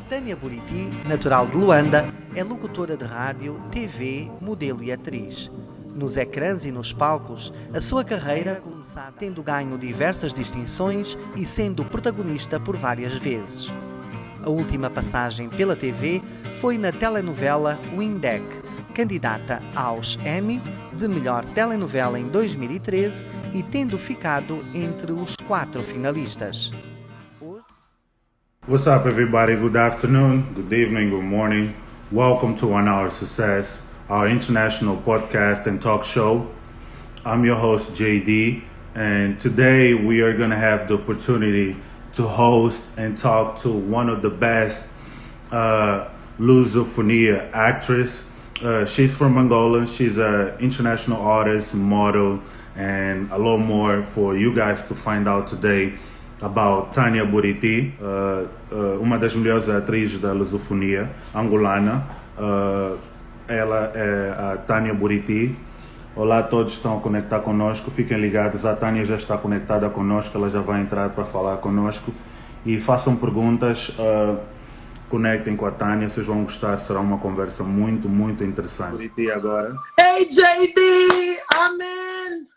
Tânia Buriti, natural de Luanda, é locutora de rádio, TV, modelo e atriz. Nos ecrãs e nos palcos, a sua carreira começou tendo ganho diversas distinções e sendo protagonista por várias vezes. A última passagem pela TV foi na telenovela Windeck, candidata aos Emmy de melhor telenovela em 2013 e tendo ficado entre os 4 finalistas. What's up, everybody? Good afternoon, good evening, good morning. Welcome to 1 Hour Success, our international podcast and talk show. I'm your host, JD, and today we are going to have the opportunity to host and talk to one of the best Lusofonia actress. She's from Angola. She's an international artist, model, and a lot more for you guys to find out today about Tânia Buriti, uma das melhores atrizes da lusofonia angolana. Ela é a Tânia Buriti. Olá a todos que estão a conectar conosco, fiquem ligados, a Tânia já está conectada conosco, ela já vai entrar para falar conosco e façam perguntas, conectem com a Tânia, vocês vão gostar, será uma conversa muito, muito interessante. Buriti agora. Hey JD, I'm in.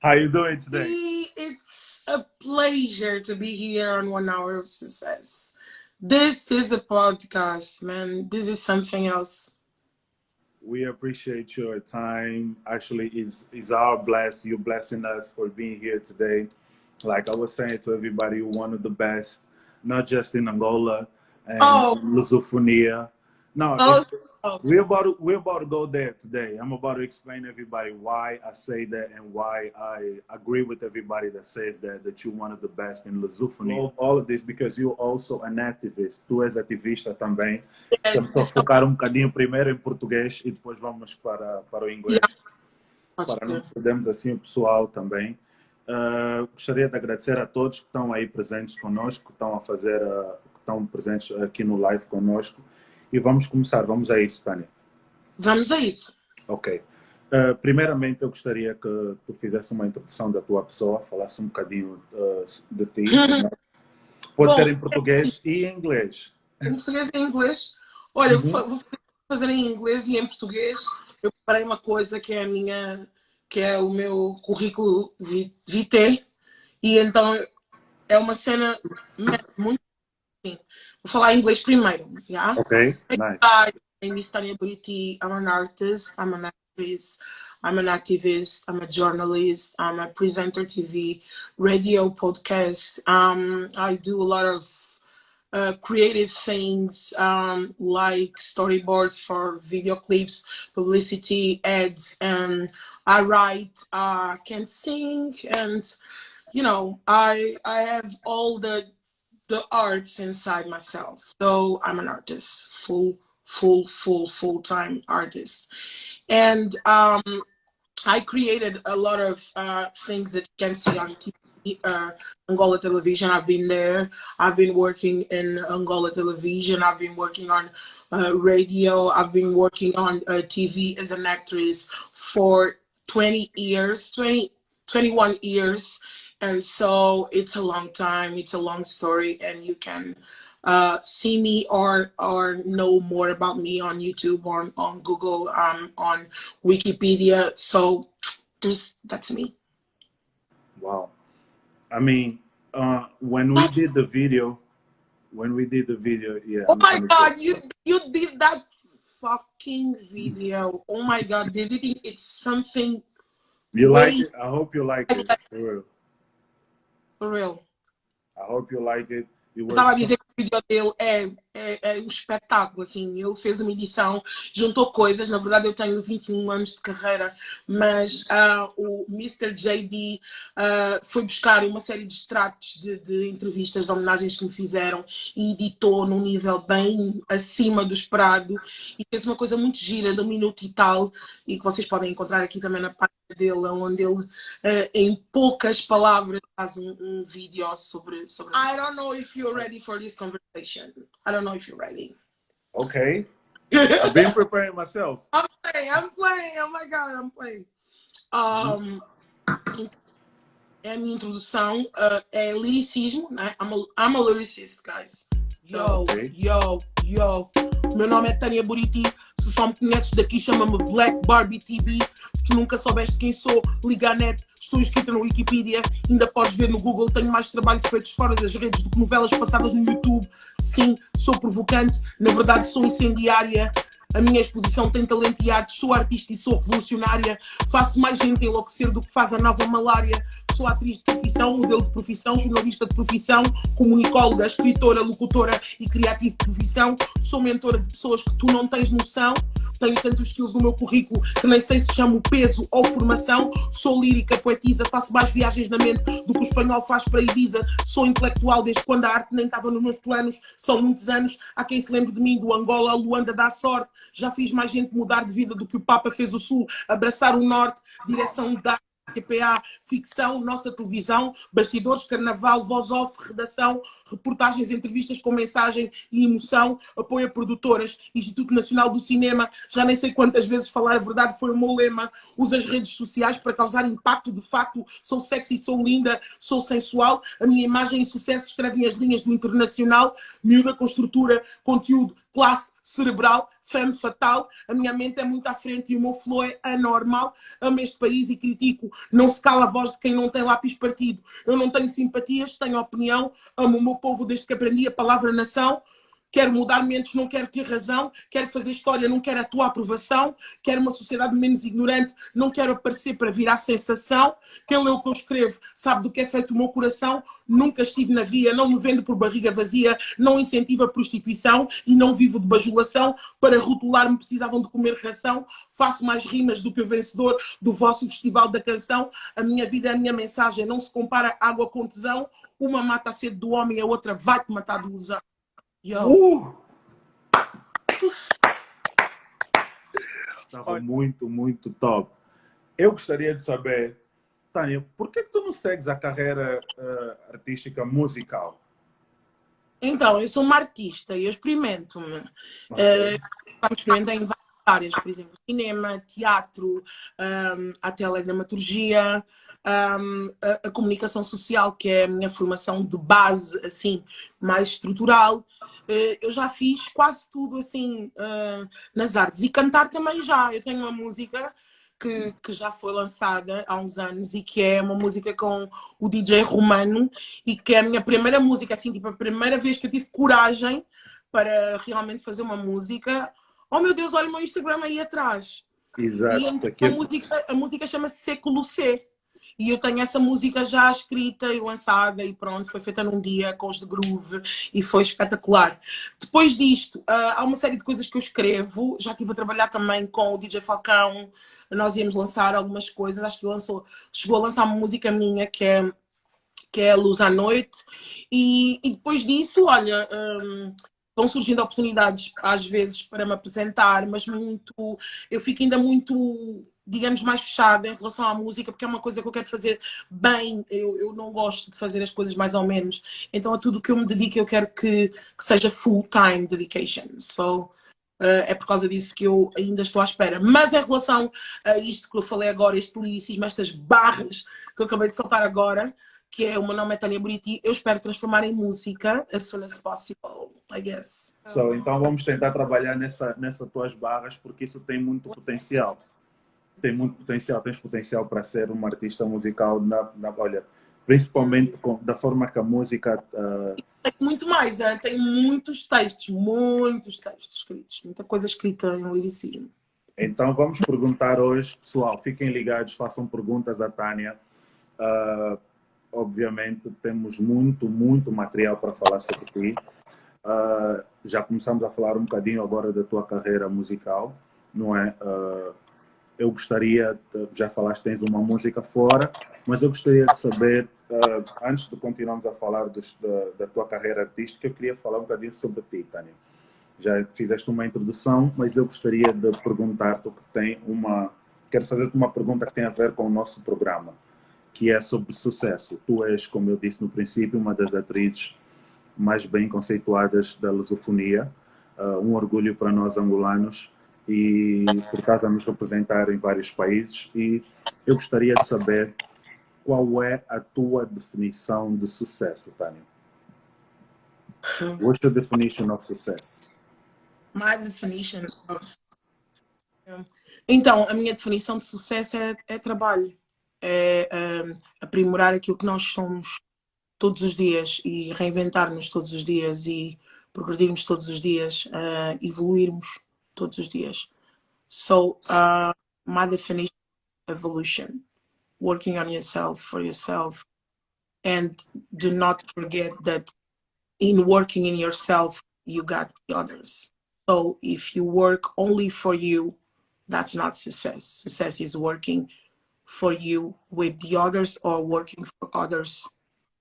How you doing today? It's a pleasure to be here on 1 Hour of Success. This is a podcast, man. This is something else. We appreciate your time. Actually, it's our bless. You're blessing us for being here today. Like I was saying to everybody, you're one of the best, not just in Angola and Lusofonia. No, we're about to go there today. I'm about to explain to everybody why I say that and why I agree with everybody that says that you're one of the best in Lusofonia. All of this because you're also an activist. Tu és ativista também. Vamos só focar bocadinho primeiro em português e depois vamos para o inglês. Para não perdermos assim o pessoal também. Gostaria de agradecer a todos que estão aí presentes conosco, que estão presentes aqui no live conosco. E vamos começar, vamos a isso, Tânia. Vamos a isso. Ok. Primeiramente, eu gostaria que tu fizesse uma introdução da tua pessoa, falasse um bocadinho de ti. Pode ser em português e em inglês. Em português e em inglês? Olha, vou fazer em inglês e em português. Eu preparei uma coisa que é o meu currículo vitae. E então é uma cena muito assim. Vou falar em inglês primeiro, yeah? Okay, nice. My name is Tânia Buriti. I'm an artist, I'm an actress, I'm an activist, I'm a journalist, I'm a presenter TV, radio, podcast. I do a lot of creative things like storyboards for video clips, publicity, ads, and I write, can sing, and you know, I have all the arts inside myself. So I'm an artist, full-time artist. And I created a lot of things that you can see on TV, Angola Television. I've been there. I've been working in Angola Television. I've been working on radio. I've been working on TV as an actress for 21 years. And so it's a long time, it's a long story, and you can see me or know more about me on YouTube, on Google, on Wikipedia. So that's me. Wow. I mean, when we did the video, yeah. Oh my God, you did that fucking video. Oh my God, it's something. You like it? I hope you like it, for real. For real. I hope you like it. Eu estava a dizer que o vídeo dele é um espetáculo, assim, ele fez uma edição, juntou coisas, na verdade eu tenho 21 anos de carreira, mas o Mr. JD foi buscar uma série de extratos de entrevistas, de homenagens que me fizeram e editou num nível bem acima do esperado e fez uma coisa muito gira, de 1 minuto e tal, e que vocês podem encontrar aqui também na página dele, onde ele em poucas palavras faz um vídeo sobre... I don't know if you're ready for this conversation. I don't know if you're ready. Okay. I've been preparing myself. I'm playing. Oh my God, I'm playing. A minha introdução é liricismo, né? I'm a lyricist, guys. Yo, Yo, meu nome é Tânia Buriti. Se só me conheces daqui, chama-me Black Barbie TV. Se nunca soubeste quem sou, liga à net. Estou inscrita no Wikipedia. Ainda podes ver no Google. Tenho mais trabalhos feitos fora das redes do que novelas passadas no YouTube. Sim, sou provocante. Na verdade, sou incendiária. A minha exposição tem talento e arte. Sou artista e sou revolucionária. Faço mais gente enlouquecer do que faz a nova malária. Sou atriz de profissão, modelo de profissão, jornalista de profissão, comunicóloga, escritora, locutora e criativo de profissão. Sou mentora de pessoas que tu não tens noção. Tenho tantos skills no meu currículo que nem sei se chamo peso ou formação. Sou lírica, poetisa, faço mais viagens na mente do que o espanhol faz para Ibiza. Sou intelectual desde quando a arte nem estava nos meus planos. São muitos anos. Há quem se lembre de mim, do Angola a Luanda dá sorte. Já fiz mais gente mudar de vida do que o Papa fez o Sul. Abraçar o Norte, direção da TPA, ficção, nossa televisão, bastidores, carnaval, voz off, redação, reportagens, entrevistas com mensagem e emoção, apoio a produtoras, Instituto Nacional do Cinema, já nem sei quantas vezes falar a verdade foi o meu lema. Uso as redes sociais para causar impacto, de facto, sou sexy, sou linda, sou sensual, a minha imagem e sucesso escrevem as linhas do internacional, miúda com estrutura, conteúdo, classe, cerebral, femme fatal, a minha mente é muito à frente e o meu flow é anormal. Amo este país e critico, não se cala a voz de quem não tem lápis partido. Eu não tenho simpatias, tenho opinião, amo o meu povo desde que aprendi a palavra nação. Quero mudar mentes, não quero ter razão. Quero fazer história, não quero a tua aprovação. Quero uma sociedade menos ignorante, não quero aparecer para virar sensação. Quem lê o que eu escrevo sabe do que é feito o meu coração. Nunca estive na via, não me vendo por barriga vazia. Não incentivo a prostituição e não vivo de bajulação. Para rotular-me precisavam de comer ração. Faço mais rimas do que o vencedor do vosso festival da canção. A minha vida é a minha mensagem, não se compara água com tesão. Uma mata a sede do homem, a outra vai-te matar de ilusão. Estava muito, muito top. Eu gostaria de saber, Tânia, por que tu não segues a carreira artística musical? Então, eu sou uma artista e eu experimento-me. Experimento em várias áreas, por exemplo, cinema, teatro, a teledramaturgia, a comunicação social, que é a minha formação de base, assim, mais estrutural. Eu já fiz quase tudo, assim, nas artes. E cantar também já. Eu tenho uma música que já foi lançada há uns anos e que é uma música com o DJ Romano e que é a minha primeira música, assim, tipo, a primeira vez que eu tive coragem para realmente fazer uma música. Oh meu Deus, olha o meu Instagram aí atrás. Exato. E então, a música chama-se Século C. E eu tenho essa música já escrita e lançada e pronto, foi feita num dia com os de groove e foi espetacular. Depois disto, há uma série de coisas que eu escrevo. Já estive a trabalhar também com o DJ Falcão. Nós íamos lançar algumas coisas. Acho que chegou a lançar uma música minha que é Luz à Noite. E depois disso, olha... vão surgindo oportunidades, às vezes, para me apresentar, mas eu fico ainda muito, digamos, mais fechada em relação à música, porque é uma coisa que eu quero fazer bem. Eu não gosto de fazer as coisas mais ou menos. Então, a tudo que eu me dedico, eu quero que seja full-time dedication. So, é por causa disso que eu ainda estou à espera. Mas em relação a isto que eu falei agora, este liricismo, estas barras que eu acabei de soltar agora, que é o meu nome é Tânia Buriti, eu espero transformar em música as soon as possible, I guess. Então vamos tentar trabalhar nessas tuas barras, porque isso tem muito potencial. Tem muito potencial, tens potencial para ser uma artista musical, olha, principalmente da forma que a música... Tem muito mais, tem muitos textos escritos, muita coisa escrita em liricismo. Então vamos perguntar hoje, pessoal, fiquem ligados, façam perguntas à Tânia. Obviamente temos muito material para falar sobre ti. Já começamos a falar um bocadinho agora da tua carreira musical, não é? Eu gostaria, já falaste, tens uma música fora, mas eu gostaria de saber, antes de continuarmos a falar da tua carreira artística, eu queria falar um bocadinho sobre ti, Tânia. Já fizeste uma introdução, mas eu gostaria de perguntar-te o que tem quero fazer-te uma pergunta que tem a ver com o nosso programa, que é sobre sucesso. Tu és, como eu disse no princípio, uma das atrizes mais bem conceituadas da lusofonia, um orgulho para nós angolanos, e por estás a nos representar em vários países, e eu gostaria de saber qual é a tua definição de sucesso, Tânia. What's your definition of success? My definition of... Então, a minha definição de sucesso é trabalho. É aprimorar aquilo que nós somos todos os dias e reinventar-nos todos os dias e progredirmos todos os dias, evoluirmos todos os dias. So, my definition of evolution, working on yourself, for yourself, and do not forget that in working in yourself, you got the others. So if you work only for you, that's not success. Success is working for you with the others or working for others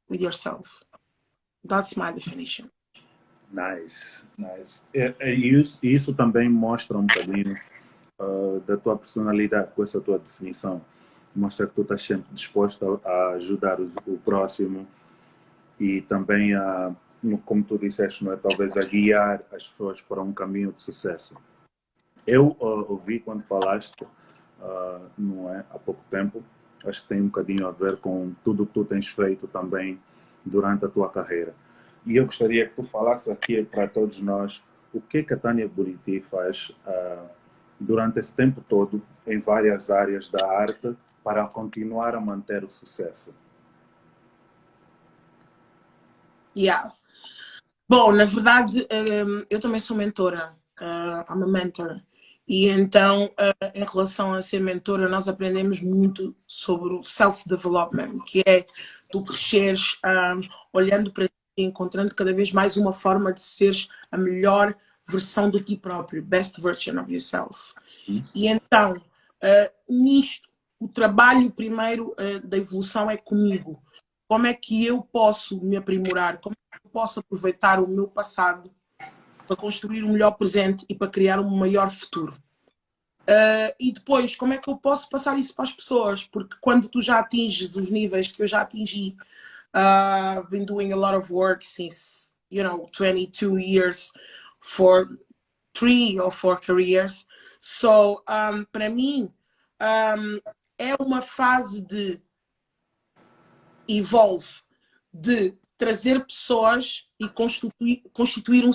with yourself. That's my definition. Nice, nice. Isso também mostra um bocadinho da tua personalidade com essa tua definição. Mostra que tu estás sempre disposta a ajudar o próximo e também como tu disseste, não é? Talvez a guiar as pessoas para um caminho de sucesso. Eu ouvi quando falaste, não é, há pouco tempo, acho que tem um bocadinho a ver com tudo que tu tens feito também durante a tua carreira. E eu gostaria que tu falasse aqui para todos nós o que a Tânia Buriti faz durante esse tempo todo em várias áreas da arte para continuar a manter o sucesso. Yeah. Bom, na verdade, eu também sou mentora. I'm a mentor. E então, em relação a ser mentora, nós aprendemos muito sobre o self-development, que é tu cresceres olhando para ti, encontrando cada vez mais uma forma de seres a melhor versão de ti próprio, best version of yourself. E então, nisto, o trabalho primeiro da evolução é comigo. Como é que eu posso me aprimorar? Como é que eu posso aproveitar o meu passado para construir um melhor presente e para criar um maior futuro? E depois, como é que eu posso passar isso para as pessoas? Porque quando tu já atinges os níveis que eu já atingi, I've been doing a lot of work since, 22 years for 3 or 4 careers. So, para mim, é uma fase de evolve, de trazer pessoas e constituir um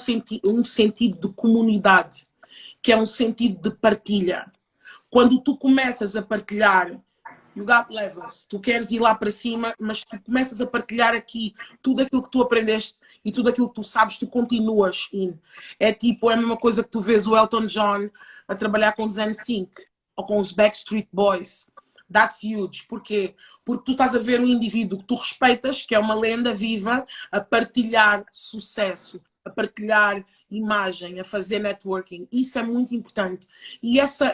sentido de comunidade, que é um sentido de partilha. Quando tu começas a partilhar, you got levels, tu queres ir lá para cima, mas tu começas a partilhar aqui tudo aquilo que tu aprendeste e tudo aquilo que tu sabes, tu continuas in. É tipo, é a mesma coisa que tu vês o Elton John a trabalhar com os NSYNC ou com os Backstreet Boys. That's huge. Porquê? Porque tu estás a ver um indivíduo que tu respeitas, que é uma lenda viva, a partilhar sucesso, a partilhar imagem, a fazer networking. Isso é muito importante. E essa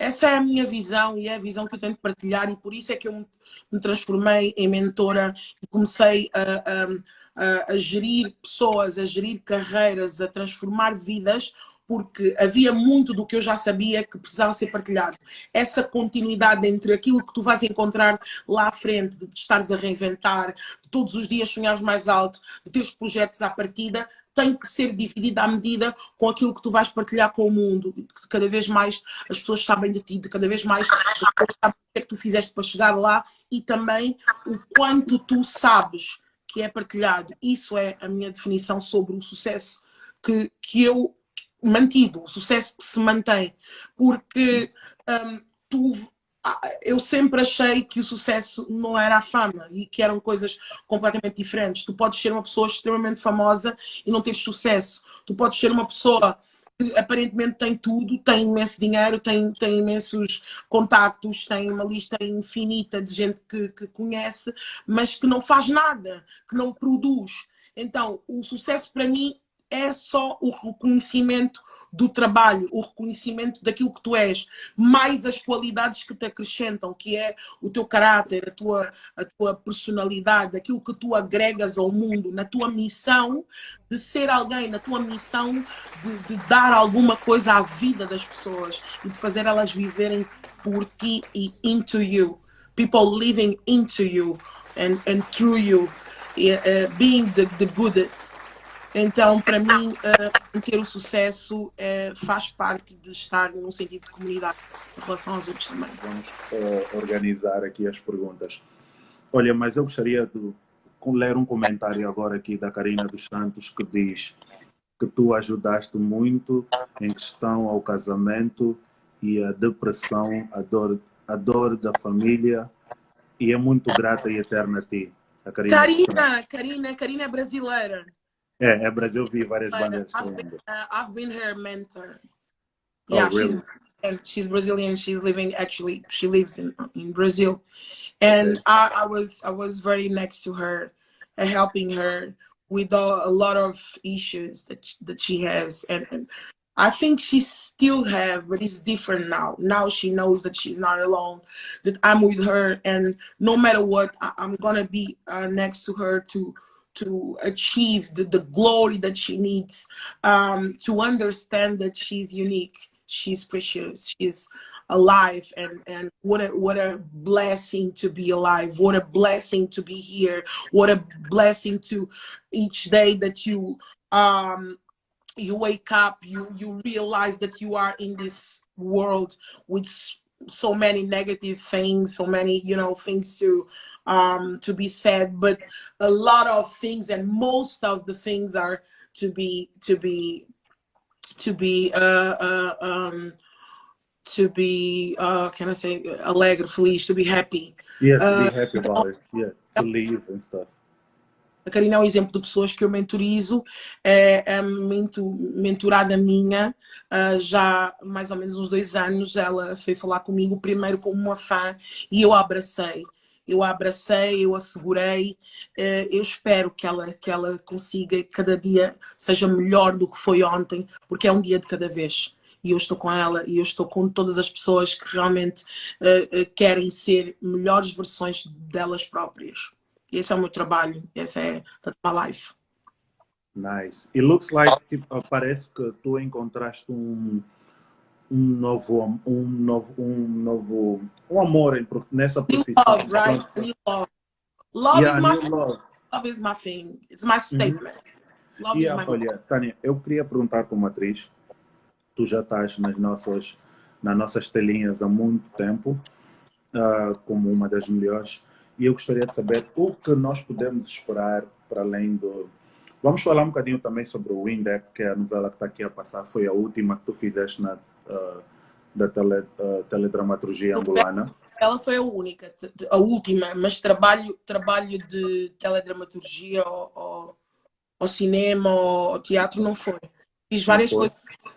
é a minha visão e é a visão que eu tenho de partilhar, e por isso é que eu me transformei em mentora e comecei a gerir pessoas, a gerir carreiras, a transformar vidas, porque havia muito do que eu já sabia que precisava ser partilhado. Essa continuidade entre aquilo que tu vais encontrar lá à frente, de te estares a reinventar, de todos os dias sonhares mais alto, de teres projetos à partida, tem que ser dividida à medida com aquilo que tu vais partilhar com o mundo. De cada vez mais as pessoas sabem de ti, de cada vez mais as pessoas sabem o que é que tu fizeste para chegar lá e também o quanto tu sabes que é partilhado. Isso é a minha definição sobre o sucesso que eu mantido, o sucesso que se mantém, porque eu sempre achei que o sucesso não era a fama e que eram coisas completamente diferentes. Tu podes ser uma pessoa extremamente famosa e não teres sucesso. Tu podes ser uma pessoa que aparentemente tem tudo, tem imenso dinheiro, tem imensos contactos, tem uma lista infinita de gente que conhece, mas que não faz nada, que não produz. Então, o sucesso para mim é só o reconhecimento do trabalho, o reconhecimento daquilo que tu és, mais as qualidades que te acrescentam, que é o teu caráter, a tua personalidade, aquilo que tu agregas ao mundo, na tua missão de ser alguém, na tua missão de dar alguma coisa à vida das pessoas e de fazer elas viverem por ti e into you. People living into you and through you, being the Buddhas. Então, para mim, ter o sucesso faz parte de estar num sentido de comunidade em relação aos outros também. Vamos organizar aqui as perguntas. Olha, mas eu gostaria de ler um comentário agora aqui da Karina dos Santos que diz: que tu ajudaste muito em questão ao casamento e a depressão, a dor da família, e é muito grata e eterna a ti, a Karina dos Santos. Karina é brasileira. É Brasil, vi várias bandas que eu lembro. I've been her mentor. Oh, Yeah, really? she's Brazilian. She's living, actually, she lives in Brazil. And Okay. I was very next to her, helping her with a lot of issues that she has, and I think she still have, but it's different now. Now she knows that she's not alone, that I'm with her, and no matter what, I'm gonna be next to her to achieve the glory that she needs, to understand that she's unique, she's precious, she's alive, and what a blessing to be alive, what a blessing to be here, what a blessing to each day that you wake up, you realize that you are in this world with so many negative things, so many things to be said, but a lot of things, and most of the things are to be can I say alegre, feliz, to be happy. Yeah, to be happy about it. Yeah, to live and stuff. A Karina é um exemplo de pessoas que eu mentorizo, é mentorada minha, já há mais ou menos uns 2 anos. Ela foi falar comigo primeiro como uma fã e eu a abracei. Eu a segurei. Eu espero que ela consiga, cada dia seja melhor do que foi ontem, porque é um dia de cada vez. E eu estou com ela, e eu estou com todas as pessoas que realmente querem ser melhores versões delas próprias. Esse é o meu trabalho, that's my life. Nice. It looks like, tipo, parece que tu encontraste um amor nessa profissão. New love, right? New love. Love Yeah, is my new thing. love. Love is my thing. It's my statement. Love is my Olha, Tânia, eu queria perguntar como atriz, tu já estás nas nossas telinhas há muito tempo, como uma das melhores, e eu gostaria de saber o que nós podemos esperar para além do... Vamos falar um bocadinho também sobre o Windeck, que é a novela que está aqui a passar, foi a última que tu fizeste da teledramaturgia angolana. Ela foi a única, a última, mas trabalho de teledramaturgia ao cinema, ao teatro não foi. Fiz várias coisas,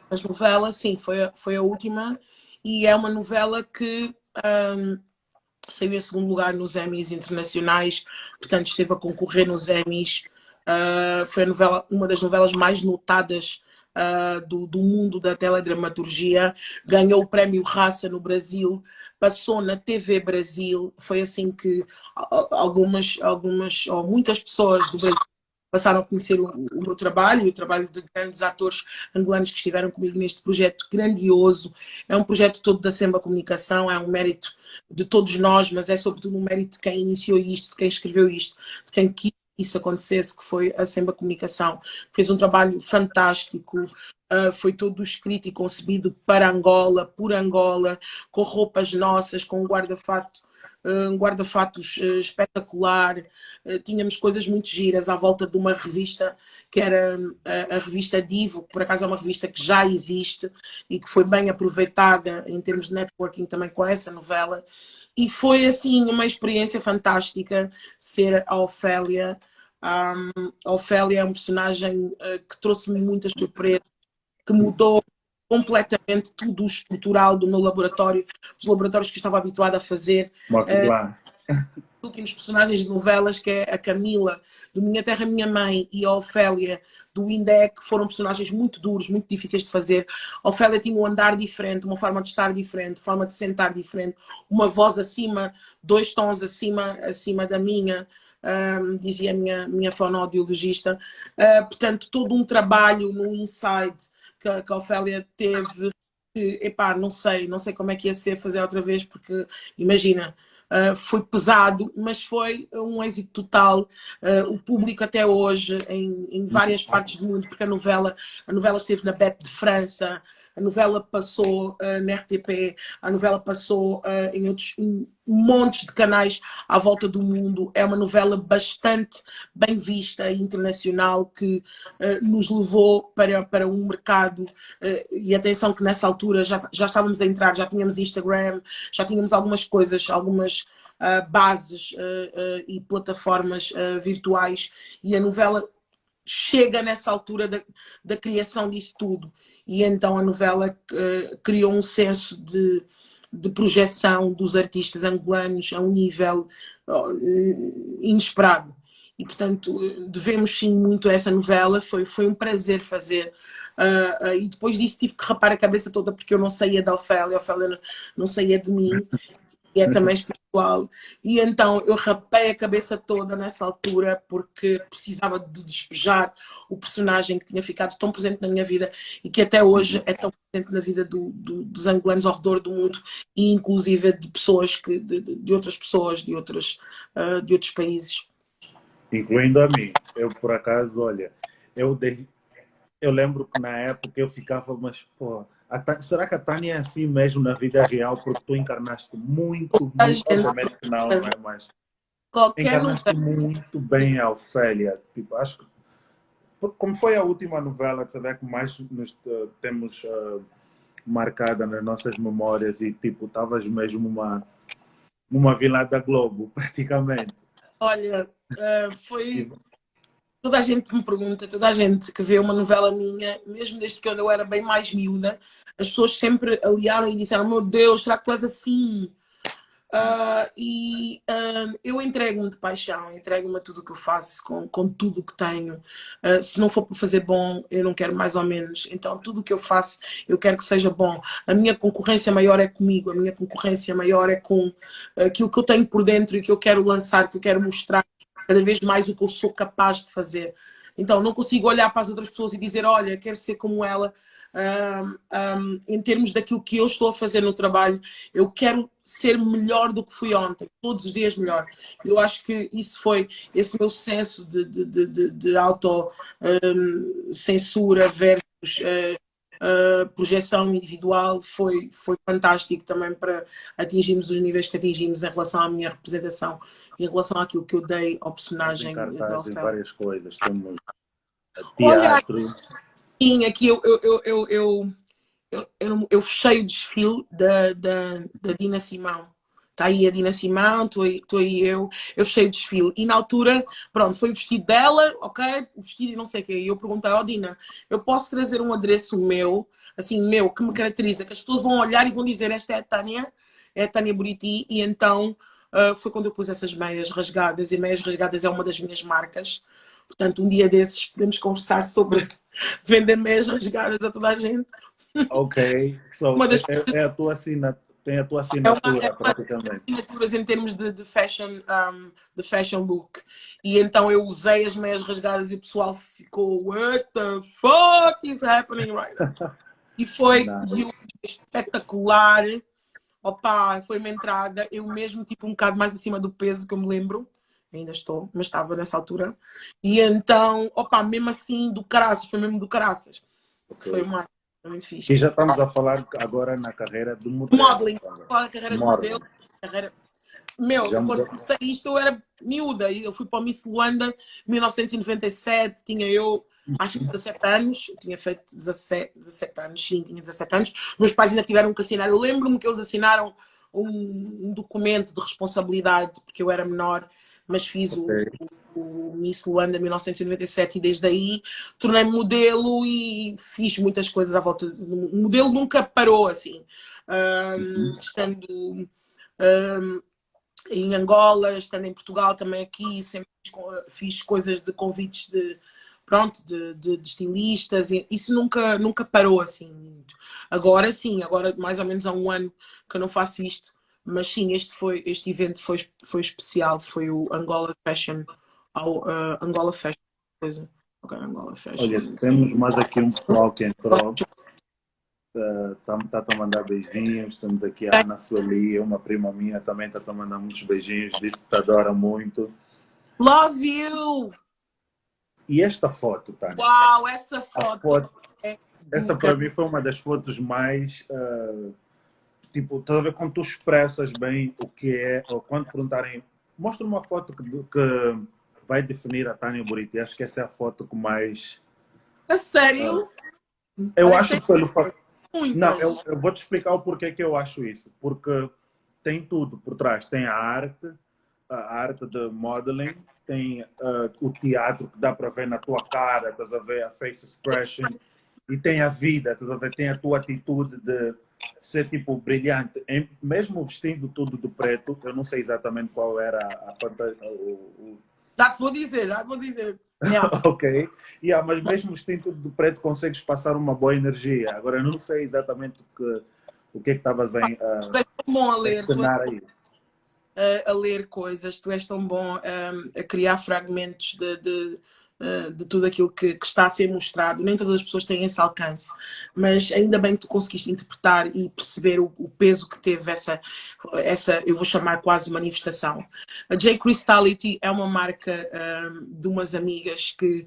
mas novela, sim, foi a última, e é uma novela que saiu em segundo lugar nos Emmys internacionais, portanto esteve a concorrer nos Emmys. Foi uma das novelas mais notadas do mundo da teledramaturgia. Ganhou o prémio Raça no Brasil, passou na TV Brasil. Foi assim que muitas pessoas do Brasil passaram a conhecer o meu trabalho e o trabalho de grandes atores angolanos que estiveram comigo neste projeto grandioso. É um projeto todo da Semba Comunicação, é um mérito de todos nós, mas é sobretudo um mérito de quem iniciou isto, de quem escreveu isto, de quem quis que isso acontecesse, que foi a Semba Comunicação. Fez um trabalho fantástico, foi todo escrito e concebido para Angola, por Angola, com roupas nossas, com um guarda-fatos espetacular. Tínhamos coisas muito giras à volta de uma revista que era a revista Divo, que por acaso é uma revista que já existe e que foi bem aproveitada em termos de networking também com essa novela. E foi assim uma experiência fantástica ser a Ofélia. A Ofélia é um personagem que trouxe-me muitas surpresas, que mudou completamente tudo o estrutural do meu laboratório, dos laboratórios que eu estava habituada a fazer. Os últimos personagens de novelas, que é a Camila, do Minha Terra Minha Mãe, e a Ofélia, do Windeck, foram personagens muito duros, muito difíceis de fazer. A Ofélia tinha um andar diferente, uma forma de estar diferente, forma de sentar diferente, uma voz acima, 2 tons acima da minha, dizia a minha fonoaudiologista. Portanto, todo um trabalho no inside que a Ofélia teve, que, não sei como é que ia ser fazer outra vez, porque, imagina, foi pesado, mas foi um êxito total. O público até hoje, em várias partes do mundo, porque a novela esteve na Bet de França, a novela passou na RTP, a novela passou em montes de canais à volta do mundo. É uma novela bastante bem vista e internacional que nos levou para um mercado, e atenção que nessa altura já estávamos a entrar, já tínhamos Instagram, já tínhamos algumas coisas, algumas bases e plataformas virtuais, e a novela chega nessa altura da criação disso tudo. E então a novela criou um senso de projeção dos artistas angolanos a um nível inesperado. E, portanto, devemos sim muito a essa novela. Foi um prazer fazer. E depois disso tive que rapar a cabeça toda porque eu não saía da Ofélia, a Ofélia não saía de mim. E é também espiritual. E então eu rapei a cabeça toda nessa altura porque precisava de despejar o personagem que tinha ficado tão presente na minha vida e que até hoje é tão presente na vida dos angolanos ao redor do mundo, e inclusive de pessoas de outras pessoas de outros países. Incluindo a mim. Eu, por acaso, olha, eu lembro que na época eu ficava, mas, pô, será que a Tânia é assim mesmo na vida real? Porque tu encarnaste muito, obviamente que não é? Mas encarnaste muito bem a Ofélia. Tipo, acho que, como foi a última novela que mais nos temos marcada nas nossas memórias, e tipo, estavas mesmo uma vilã da Globo, praticamente. Olha, foi... Toda a gente me pergunta, toda a gente que vê uma novela minha, mesmo desde que eu era bem mais miúda, as pessoas sempre aliaram e disseram: meu Deus, será que tu és assim? Eu entrego-me de paixão, entrego-me a tudo o que eu faço, com tudo o que tenho. Se não for para fazer bom, eu não quero mais ou menos. Então, tudo o que eu faço, eu quero que seja bom. A minha concorrência maior é comigo, a minha concorrência maior é com aquilo que eu tenho por dentro e que eu quero lançar, que eu quero mostrar cada vez mais o que eu sou capaz de fazer. Então, não consigo olhar para as outras pessoas e dizer: olha, quero ser como ela. Em termos daquilo que eu estou a fazer no trabalho, eu quero ser melhor do que fui ontem, todos os dias melhor. Eu acho que isso foi, esse meu senso de autocensura versus projeção individual foi fantástico também para atingirmos os níveis que atingimos em relação à minha representação, em relação àquilo que eu dei ao personagem. Cartazes, várias coisas, temos teatro. Olha, sim, aqui eu fechei o desfile da Dina Simão. Está aí a Dina Simão, estou aí eu fechei o desfile. E na altura, pronto, foi o vestido dela, ok? O vestido e não sei o quê. E eu perguntei: ó Dina, eu posso trazer um adereço meu, assim, meu, que me caracteriza, que as pessoas vão olhar e vão dizer: esta é a Tânia Buriti. E então foi quando eu pus essas meias rasgadas, e meias rasgadas é uma das minhas marcas. Portanto, um dia desses podemos conversar sobre vender meias rasgadas a toda a gente. Ok, so, é a tua tem a tua assinatura praticamente. Assinaturas em termos de fashion look. E então eu usei as meias rasgadas e o pessoal ficou: what the fuck is happening right now? E foi espetacular. Opa, foi uma entrada, eu mesmo tipo um bocado mais acima do peso que eu me lembro. Ainda estou, mas estava nessa altura. E então, opa, mesmo assim, do caraças, foi mesmo do caraças. Okay. Foi muito fixe. E já estamos a falar agora na carreira do modelo. Modeling, a carreira de modelo. Meu, quando comecei isto eu era miúda. Eu fui para o Miss Luanda em 1997, tinha eu acho que 17 anos, eu tinha feito 17 anos, sim, tinha 17 anos. Meus pais ainda tiveram que assinar. Eu lembro-me que eles assinaram um documento de responsabilidade, porque eu era menor, mas fiz o Miss Luanda em 1997 e desde aí tornei-me modelo e fiz muitas coisas à volta. O modelo nunca parou, assim. Estando em Angola, estando em Portugal, também aqui, sempre fiz coisas de convites de estilistas. Isso nunca parou, assim. Agora sim, agora mais ou menos há um ano que eu não faço isto. Mas sim, este evento foi especial, foi o Angola Fashion, Angola Fashion, coisa. Okay, Angola Fashion. Olha, temos mais aqui um pessoal que entrou, está a mandar beijinhos, temos aqui a Ana Sueli, uma prima minha também está a mandar muitos beijinhos, disse que te adora muito. Love you! E esta foto, Tânia? Uau, essa foto é essa para mim foi uma das fotos mais, tipo, toda vez quando tu expressas bem o que é, ou quando perguntarem, mostra uma foto que vai definir a Tânia Buriti. Acho que essa é a foto que mais... A sério? Eu Olha que acho tem pelo facto... Não, muitas. eu vou te explicar o porquê que eu acho isso. Porque tem tudo por trás. Tem a arte de modeling, tem o teatro que dá para ver na tua cara, estás a ver a face expression, e tem a vida, estás a ver, tem a tua atitude de ser tipo brilhante. Mesmo vestindo tudo de preto, eu não sei exatamente qual era a fantasia, Já te vou dizer, já te vou dizer. Yeah. ok, yeah, mas mesmo vestindo tudo de preto consegues passar uma boa energia. Agora eu não sei exatamente o que é que estavas a Tu és tão bom a ler, ensinar aí. a ler coisas, tu és tão bom a criar fragmentos de tudo aquilo que está a ser mostrado. Nem todas as pessoas têm esse alcance, mas ainda bem que tu conseguiste interpretar e perceber o peso que teve essa, eu vou chamar quase manifestação. A J Crystality é uma marca de umas amigas que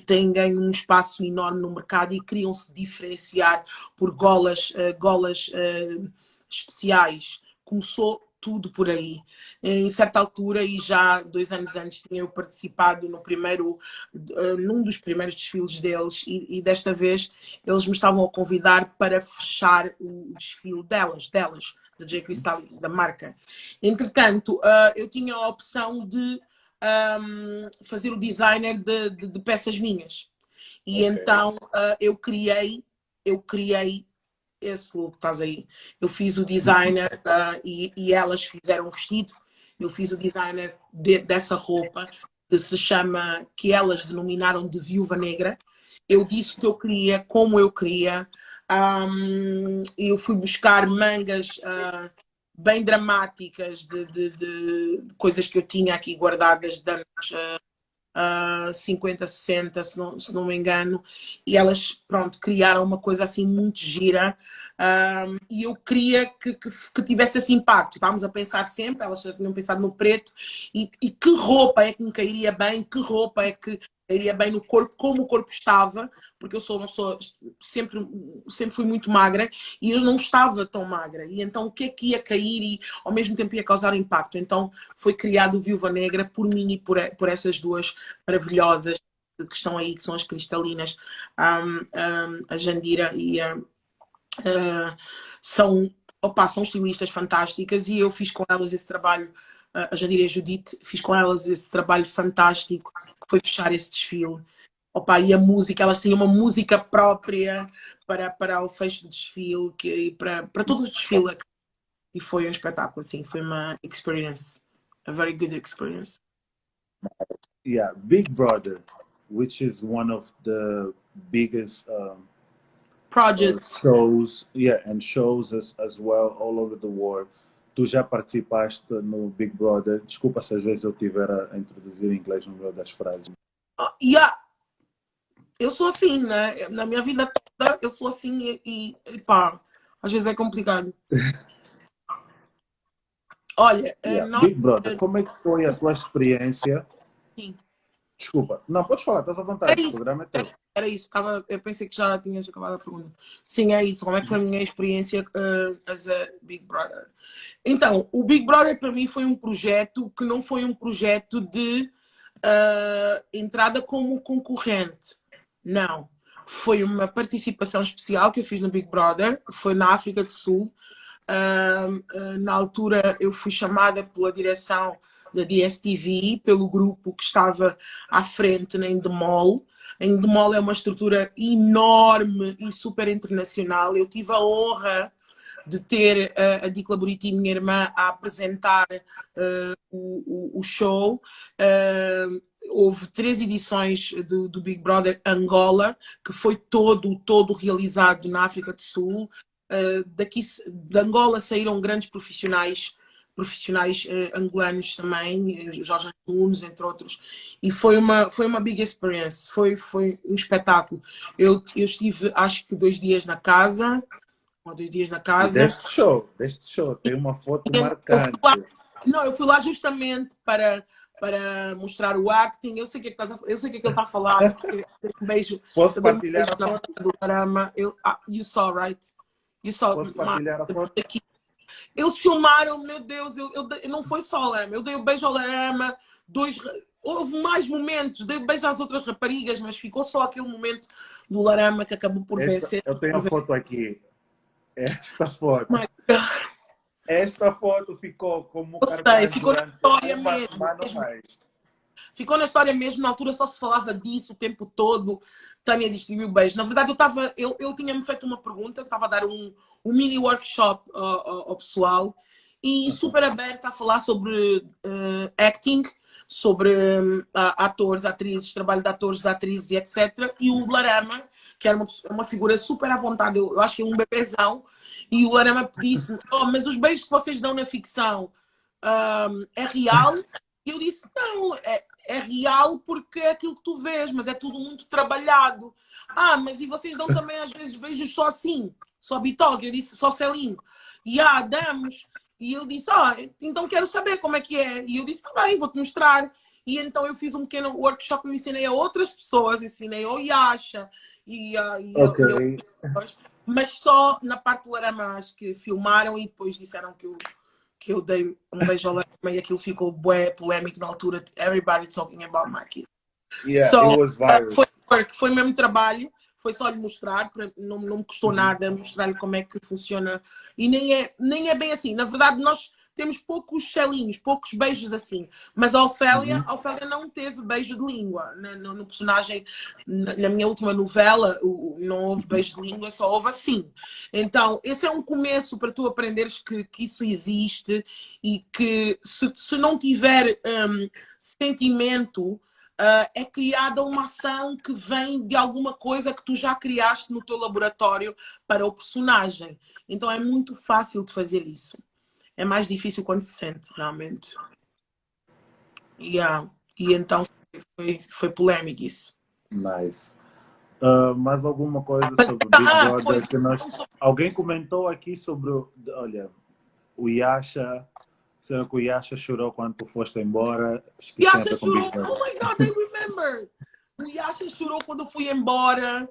têm ganho um espaço enorme no mercado e queriam se diferenciar por golas especiais. Começou tudo por aí. Em certa altura, e já 2 anos antes, tinha eu participado num dos primeiros desfiles deles, e desta vez eles me estavam a convidar para fechar o desfile delas, da J Cristal, da marca. Entretanto, eu tinha a opção de fazer o designer de peças minhas. E então eu criei esse look que estás aí. Eu fiz o designer e elas fizeram o vestido. Eu fiz o designer dessa roupa que elas denominaram de viúva negra. Eu disse o que eu queria, como eu queria. Eu fui buscar mangas bem dramáticas de coisas que eu tinha aqui guardadas de anos 50, 60, se não me engano, e elas, pronto, criaram uma coisa assim muito gira, e eu queria que tivesse esse impacto. Estávamos a pensar sempre, elas já tinham pensado no preto, e que roupa é que me cairia bem, que roupa é que cairia bem no corpo, como o corpo estava, porque eu sou uma pessoa, sempre fui muito magra, e eu não estava tão magra, e então o que é que ia cair e ao mesmo tempo ia causar impacto. Então foi criado o Viúva Negra por mim e por essas duas maravilhosas que estão aí, que são as cristalinas, a Jandira e são estilistas fantásticas, e eu fiz com elas esse trabalho, a Jandira e a Judite, fiz com elas esse trabalho fantástico, que foi fechar esse desfile. E a música, elas têm uma música própria para o fecho do desfile, para todo o desfile, e foi um espetáculo, assim, foi uma experience, a very good experience. Yeah, Big Brother, which is one of the biggest Projects. shows, and shows as well all over the world. Tu já participaste no Big Brother? Desculpa se às vezes eu estiver a introduzir inglês no meio das frases. Eu sou assim, né? Na minha vida toda eu sou assim e pá, às vezes é complicado. Olha, Big Brother, como é que foi a tua experiência? Sim. Desculpa, não, podes falar, estás à vontade, o programa é teu. Era isso, eu pensei que já tinhas acabado a pergunta. Sim, é isso. Como é que foi a minha experiência as a Big Brother? Então, o Big Brother para mim foi um projeto que não foi um projeto de entrada como concorrente. Não. Foi uma participação especial que eu fiz no Big Brother, foi na África do Sul. Na altura eu fui chamada pela direção da DSTV, pelo grupo que estava à frente na Endemol. A Endemol é uma estrutura enorme e super internacional. Eu tive a honra de ter a Dicla Buriti, minha irmã, a apresentar o show. Houve 3 edições do Big Brother Angola, que foi todo realizado na África do Sul. Daqui de Angola saíram grandes profissionais angolanos também, Jorge Antunes, entre outros, e foi uma big experience, foi um espetáculo. Eu estive, acho que 2 dias na casa, ou 2 dias na casa. Deste show, tem uma foto marcante. Eu fui lá justamente para para mostrar o acting. Eu sei o que é que eu sei o que é que ele está a falar, porque eu dei um beijo, Posso eu dei um partilhar beijo a na foto? boca do Larama. You saw, right? You saw, Posso partilhar a foto? aqui. Eles filmaram, meu Deus, não foi só o Larama, eu dei o beijo ao Larama, houve mais momentos, dei o beijo às outras raparigas, mas ficou só aquele momento do Larama que acabou por vencer. Eu tenho a foto aqui. Esta foto. My God. Esta foto ficou como Eu sei, cartaz ficou na durante história uma mesmo. semana ou mais. Ficou na história mesmo, na altura só se falava disso o tempo todo. Tânia distribuiu beijos. Na verdade, ele tinha-me feito uma pergunta, eu estava a dar um mini workshop ao pessoal e super aberta a falar sobre acting, sobre atores, atrizes, trabalho de atores, de atrizes e etc. E o Larama, que era uma figura super à vontade, eu acho que é um bebezão, e o Larama disse-me, mas os beijos que vocês dão na ficção é real? E eu disse, não, é real porque é aquilo que tu vês, mas é tudo muito trabalhado. Mas e vocês dão também às vezes beijos só assim, só bitoque? Eu disse, só selinho. E damos. E eu disse, então quero saber como é que é. E eu disse, tá bem, vou-te mostrar. E então eu fiz um pequeno workshop, eu ensinei a outras pessoas, ensinei ao Yasha Ok. mas só na parte do Larama, acho que filmaram e depois disseram que eu dei um beijo ao Larama e aquilo ficou bué polémico na altura. Everybody talking about my kiss. Yeah, So, it was viral. foi mesmo trabalho, foi só lhe mostrar, não me custou nada mostrar-lhe como é que funciona. E nem é bem assim. Na verdade, nós temos poucos selinhos, poucos beijos assim. Mas a Ofélia não teve beijo de língua. No personagem, na minha última novela, não houve beijo de língua, só houve assim. Então, esse é um começo para tu aprenderes que isso existe e que se não tiver sentimento, é criada uma ação que vem de alguma coisa que tu já criaste no teu laboratório para o personagem. Então é muito fácil de fazer isso. É mais difícil quando se sente, realmente. E então foi polémico isso. Nice. Mais alguma coisa Mas, sobre o Big Brother pois, que alguém comentou aqui sobre olha, o Yasha. Será que o Yasha chorou quando tu foste embora? Acho que isso tem a Yasha ver com o Big chorou. Brother. Oh my God, I remember. O Yasha chorou quando eu fui embora.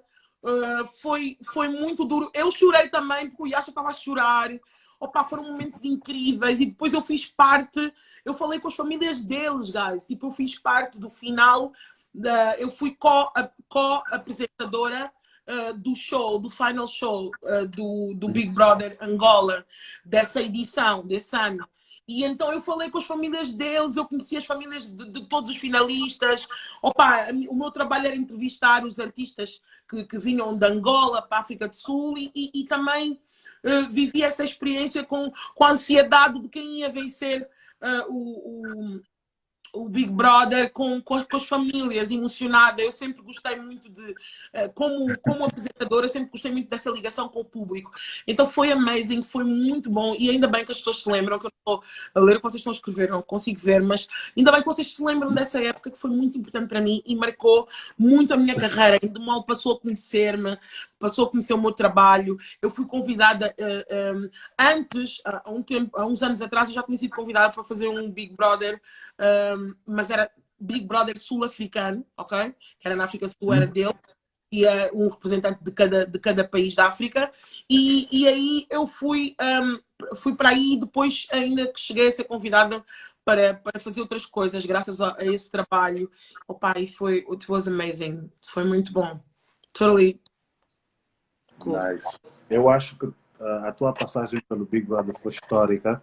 Foi muito duro. Eu chorei também porque o Yasha estava a chorar. Opa, foram momentos incríveis. E depois eu fiz parte. Eu falei com as famílias deles, guys. Tipo, eu fiz parte do final. Eu fui co-apresentadora do show, do final show do Big Brother Angola, dessa edição, desse ano. E então eu falei com as famílias deles, eu conheci as famílias de todos os finalistas. Opa, o meu trabalho era entrevistar os artistas que vinham de Angola para a África do Sul e também vivi essa experiência com a ansiedade de quem ia vencer o Big Brother com as famílias, emocionada. Eu sempre gostei muito como apresentadora, eu sempre gostei muito dessa ligação com o público. Então foi amazing, foi muito bom. E ainda bem que as pessoas se lembram, que eu não estou a ler o que vocês estão a escrever, não consigo ver, mas ainda bem que vocês se lembram dessa época que foi muito importante para mim e marcou muito a minha carreira. Ainda mal passou a conhecer-me, passou a conhecer o meu trabalho. Eu fui convidada antes, há uns anos atrás, eu já tinha sido convidada para fazer um Big Brother, mas era Big Brother sul-africano, ok? Que era na África do Sul, era dele, e um representante de cada país da África, e aí eu fui para aí e depois ainda que cheguei a ser convidada para fazer outras coisas, graças a esse trabalho. Opa, e it was amazing, foi muito bom. Totally cool. Nice. Eu acho que a tua passagem pelo Big Brother foi histórica.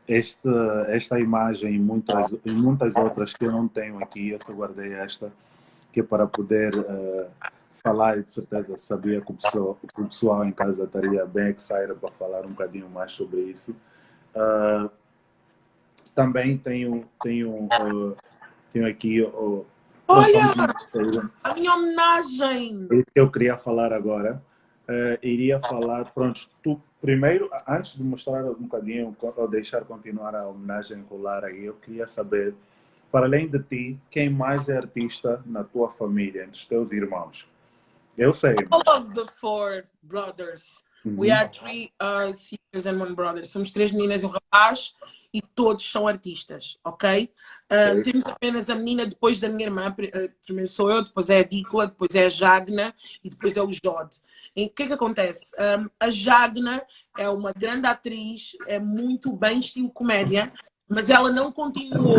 Esta imagem e muitas outras que eu não tenho aqui, eu só guardei esta, que é para poder falar e de certeza sabia que o pessoal em casa estaria bem excited para falar um bocadinho mais sobre isso. Também tenho aqui Olha, a minha homenagem! é isso que eu queria falar agora. Iria falar, pronto, tu primeiro, antes de mostrar um bocadinho ou deixar continuar a homenagem rolar aí, eu queria saber, para além de ti, quem mais é artista na tua família, entre os teus irmãos? Eu sei, All of the four brothers. We are three sisters and one brother. Somos 3 meninas e um rapaz e todos são artistas, ok? Temos apenas a menina depois da minha irmã. Primeiro sou eu, depois é a Dicla, depois é a Jagna e depois é o Jod. E o que é que acontece? A Jagna é uma grande atriz, é muito bem estilo comédia, mas ela não continuou.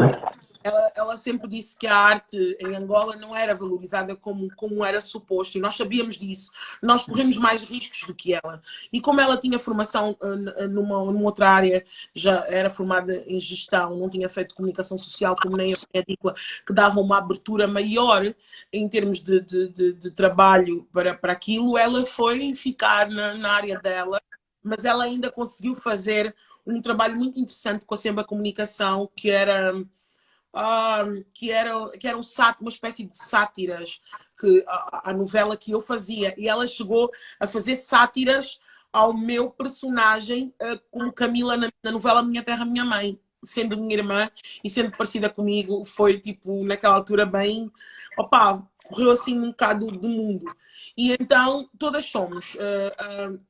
Ela sempre disse que a arte em Angola não era valorizada como era suposto, e nós sabíamos disso. Nós corremos mais riscos do que ela. E como ela tinha formação numa outra área, já era formada em gestão, não tinha feito comunicação social, como nem a Dicla, que dava uma abertura maior em termos de trabalho para aquilo, ela foi ficar na área dela, mas ela ainda conseguiu fazer um trabalho muito interessante com a Semba Comunicação, que era uma espécie de sátiras, que a novela que eu fazia, e ela chegou a fazer sátiras ao meu personagem como Camila na novela Minha Terra, Minha Mãe, sendo minha irmã e sendo parecida comigo. Foi tipo, naquela altura, bem, correu assim um bocado do mundo. E então todas somos,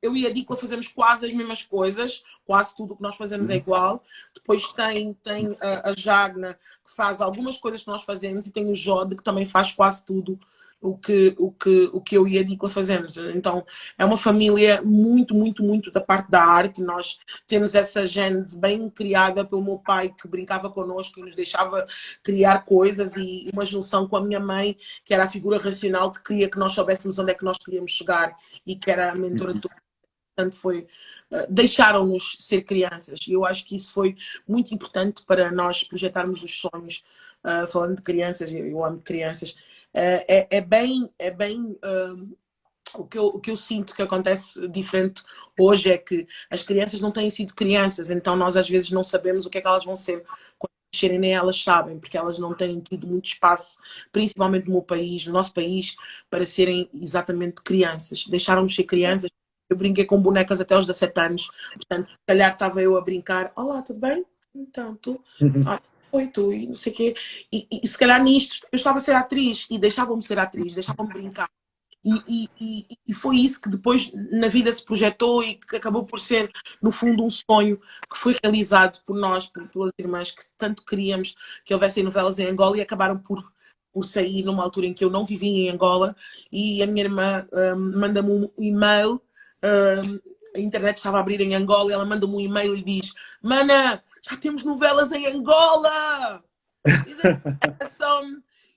eu e a Dicla fazemos quase as mesmas coisas, quase tudo o que nós fazemos é igual. Depois tem a Jagna, que faz algumas coisas que nós fazemos, e tem o Jode, que também faz quase tudo o que eu e a Dicla fazemos. Então é uma família muito, muito, muito da parte da arte. Nós temos essa gênese bem criada pelo meu pai, que brincava connosco e nos deixava criar coisas, e uma junção com a minha mãe, que era a figura racional, que queria que nós soubéssemos onde é que nós queríamos chegar, e que era a mentora de tudo. Portanto, deixaram-nos ser crianças, e eu acho que isso foi muito importante para nós projetarmos os sonhos. Falando de crianças, eu amo crianças. É bem o que eu sinto que acontece diferente hoje é que as crianças não têm sido crianças, então nós às vezes não sabemos o que é que elas vão ser quando crescerem, nem elas sabem, porque elas não têm tido muito espaço, principalmente no meu país, no nosso país, para serem exatamente crianças. Deixaram-nos ser crianças. Eu brinquei com bonecas até aos 17 anos, portanto, se calhar estava eu a brincar: olá, tudo bem? Então, tu? Oi, tu, e não sei o quê. E se calhar nisto, eu estava a ser atriz, e deixavam-me ser atriz, deixavam-me brincar. E foi isso que depois na vida se projetou, e que acabou por ser, no fundo, um sonho que foi realizado por nós, pelas irmãs, que tanto queríamos que houvessem novelas em Angola, e acabaram por sair numa altura em que eu não vivia em Angola. E a minha irmã manda-me um e-mail, a internet estava a abrir em Angola, e ela manda-me um e-mail e diz: Mana, já temos novelas em Angola!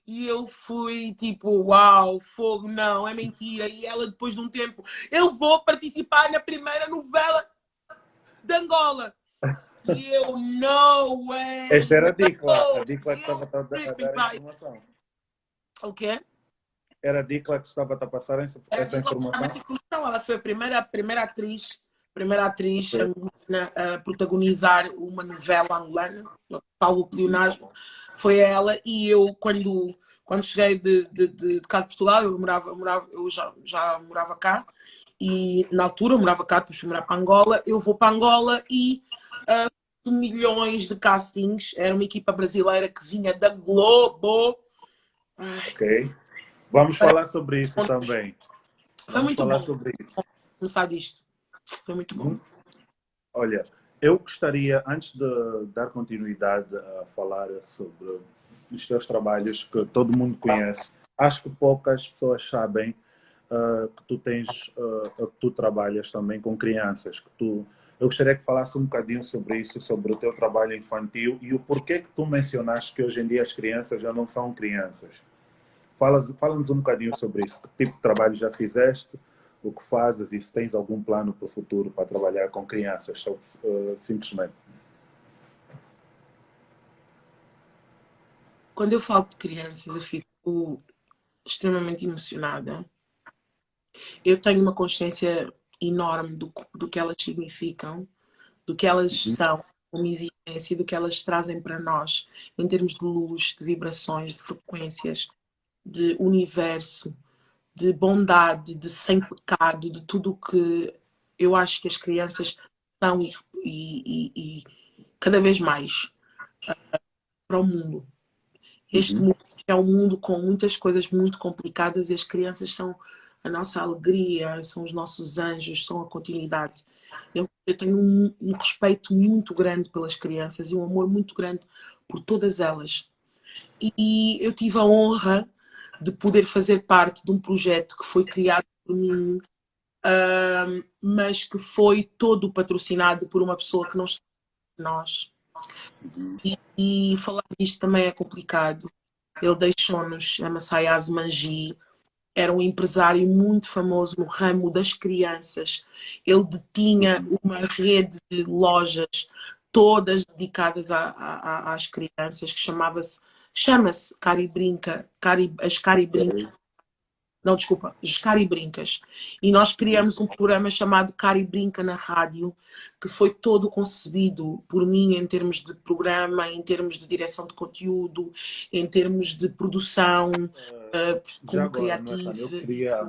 E eu fui tipo: uau, fogo, não, é mentira. E ela, depois de um tempo: eu vou participar na primeira novela de Angola. E eu: no way. Esta era a Dicla que estava a dar a informação. O quê? Era a Dicla que estava a passar essa informação? Ela foi a primeira atriz a protagonizar uma novela angolana, Paulo Pleonasmo. Foi ela. E eu, quando cheguei de cá de Portugal, eu já morava cá, e na altura eu morava cá, depois fui morar para Angola. Eu vou para Angola e milhões de castings. Era uma equipa brasileira que vinha da Globo. Ok. Vamos falar sobre isso também. Foi muito bom sobre isso. começar disto. Foi muito bom. Olha, eu gostaria, antes de dar continuidade a falar sobre os teus trabalhos, que todo mundo conhece, acho que poucas pessoas sabem que tu trabalhas também com crianças. Eu gostaria que falasse um bocadinho sobre isso, sobre o teu trabalho infantil, e o porquê que tu mencionaste que hoje em dia as crianças já não são crianças. Fala-nos um bocadinho sobre isso. Que tipo de trabalho já fizeste, o que fazes, e se tens algum plano para o futuro para trabalhar com crianças, simplesmente. Quando eu falo de crianças, eu fico extremamente emocionada. Eu tenho uma consciência enorme do que elas significam, do que elas são como existência, e do que elas trazem para nós, em termos de luz, de vibrações, de frequências, de universo, de bondade, de sem pecado, de tudo o que eu acho que as crianças são, e cada vez mais para o mundo. Este mundo é um mundo com muitas coisas muito complicadas, e as crianças são a nossa alegria, são os nossos anjos, são a continuidade. Eu tenho um respeito muito grande pelas crianças e um amor muito grande por todas elas. E eu tive a honra de poder fazer parte de um projeto que foi criado por mim, mas que foi todo patrocinado por uma pessoa que não está entre nós. E falar disto também é complicado. Ele deixou-nos, chama-se Ayaz Manji, era um empresário muito famoso no ramo das crianças. Ele detinha uma rede de lojas todas dedicadas às crianças, que chama-se Cari Brinca, as Cari Brincas. Não, desculpa, as Cari Brincas. E nós criamos um programa chamado Cari Brinca na rádio, que foi todo concebido por mim em termos de programa, em termos de direção de conteúdo, em termos de produção, Já como agora, Nathan, eu criativo. queria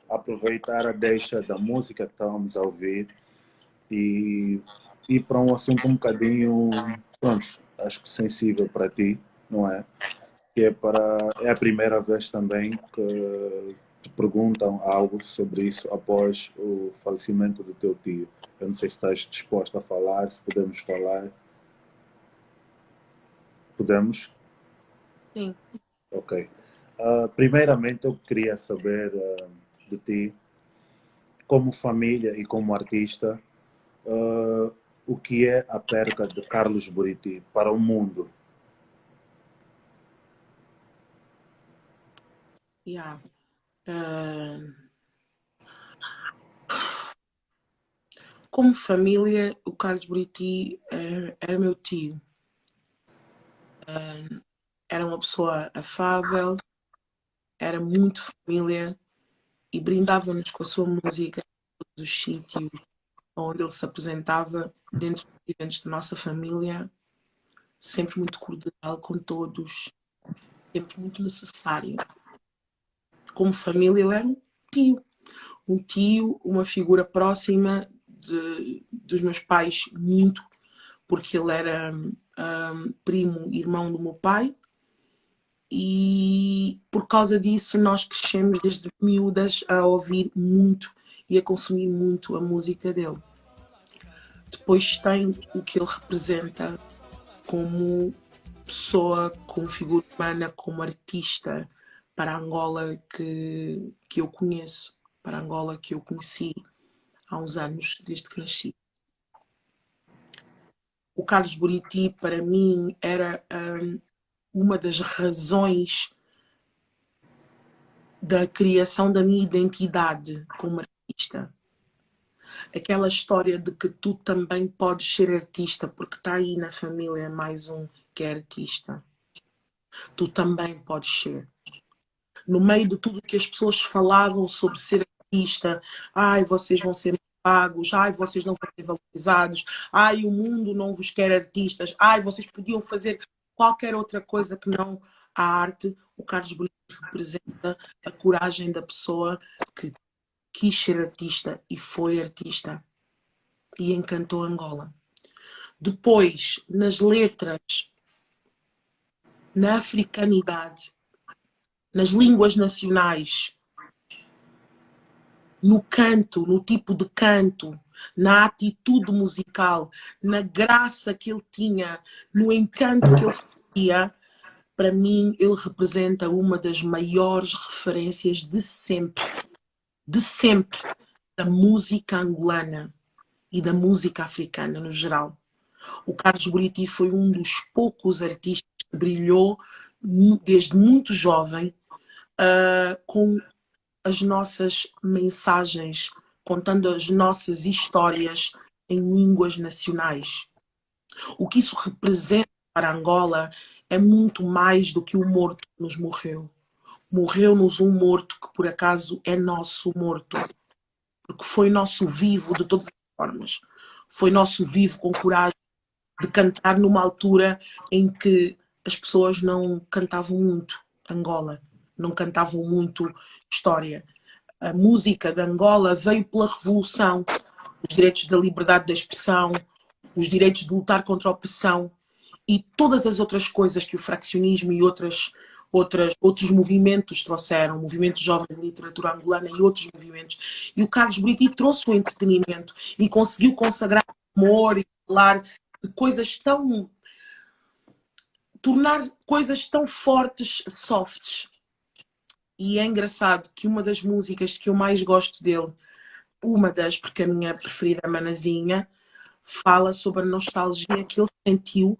aproveitar a deixa da música que estávamos a ouvir e ir para um assunto um bocadinho, pronto, acho que sensível para ti, não é? Que é a primeira vez também que te perguntam algo sobre isso após o falecimento do teu tio. Eu não sei se estás disposto a falar, se podemos falar. Podemos? Sim. Ok. Primeiramente, eu queria saber de ti, como família e como artista, o que é a perca de Carlos Buriti para o mundo? Yeah. Como família, o Carlos Buriti era meu tio. Era uma pessoa afável, era muito família e brindava-nos com a sua música em todos os sítios onde ele se apresentava, dentro dos eventos da nossa família, sempre muito cordial com todos, sempre muito necessário. Como família, ele era um tio, uma figura próxima dos meus pais, muito, porque ele era primo, irmão do meu pai, e por causa disso nós crescemos desde miúdas a ouvir muito e a consumir muito a música dele. Depois tem o que ele representa como pessoa, como figura humana, como artista para Angola que eu conheço, para Angola que eu conheci há uns anos, desde que nasci. O Carlos Buriti, para mim, era uma das razões da criação da minha identidade como artista. Aquela história de que tu também podes ser artista, porque está aí na família mais um que é artista. Tu também podes ser. No meio de tudo que as pessoas falavam sobre ser artista, ai, vocês vão ser pagos, ai, vocês não vão ser valorizados, ai, o mundo não vos quer artistas, ai, vocês podiam fazer qualquer outra coisa que não a arte. O Carlos Brito representa a coragem da pessoa que quis ser artista e foi artista e encantou Angola. Depois, nas letras, na africanidade, nas línguas nacionais, no canto, no tipo de canto, na atitude musical, na graça que ele tinha, no encanto que ele tinha, para mim ele representa uma das maiores referências de sempre, da música angolana e da música africana no geral. O Carlos Buriti foi um dos poucos artistas que brilhou desde muito jovem com as nossas mensagens, contando as nossas histórias em línguas nacionais. O que isso representa para Angola é muito mais do que o morto que nos morreu. Morreu-nos um morto que por acaso é nosso morto, porque foi nosso vivo de todas as formas. Foi nosso vivo com coragem de cantar numa altura em que as pessoas não cantavam muito Angola, não cantavam muito história. A música de Angola veio pela revolução, os direitos da liberdade da expressão, os direitos de lutar contra a opressão e todas as outras coisas que o fraccionismo e outras outros movimentos trouxeram, o movimento jovem de literatura angolana e outros movimentos. E o Carlos Buriti trouxe o entretenimento e conseguiu consagrar amor e falar de coisas tão... tornar coisas tão fortes, softs. E é engraçado que uma das músicas que eu mais gosto dele, porque a minha preferida é Manazinha, fala sobre a nostalgia que ele sentiu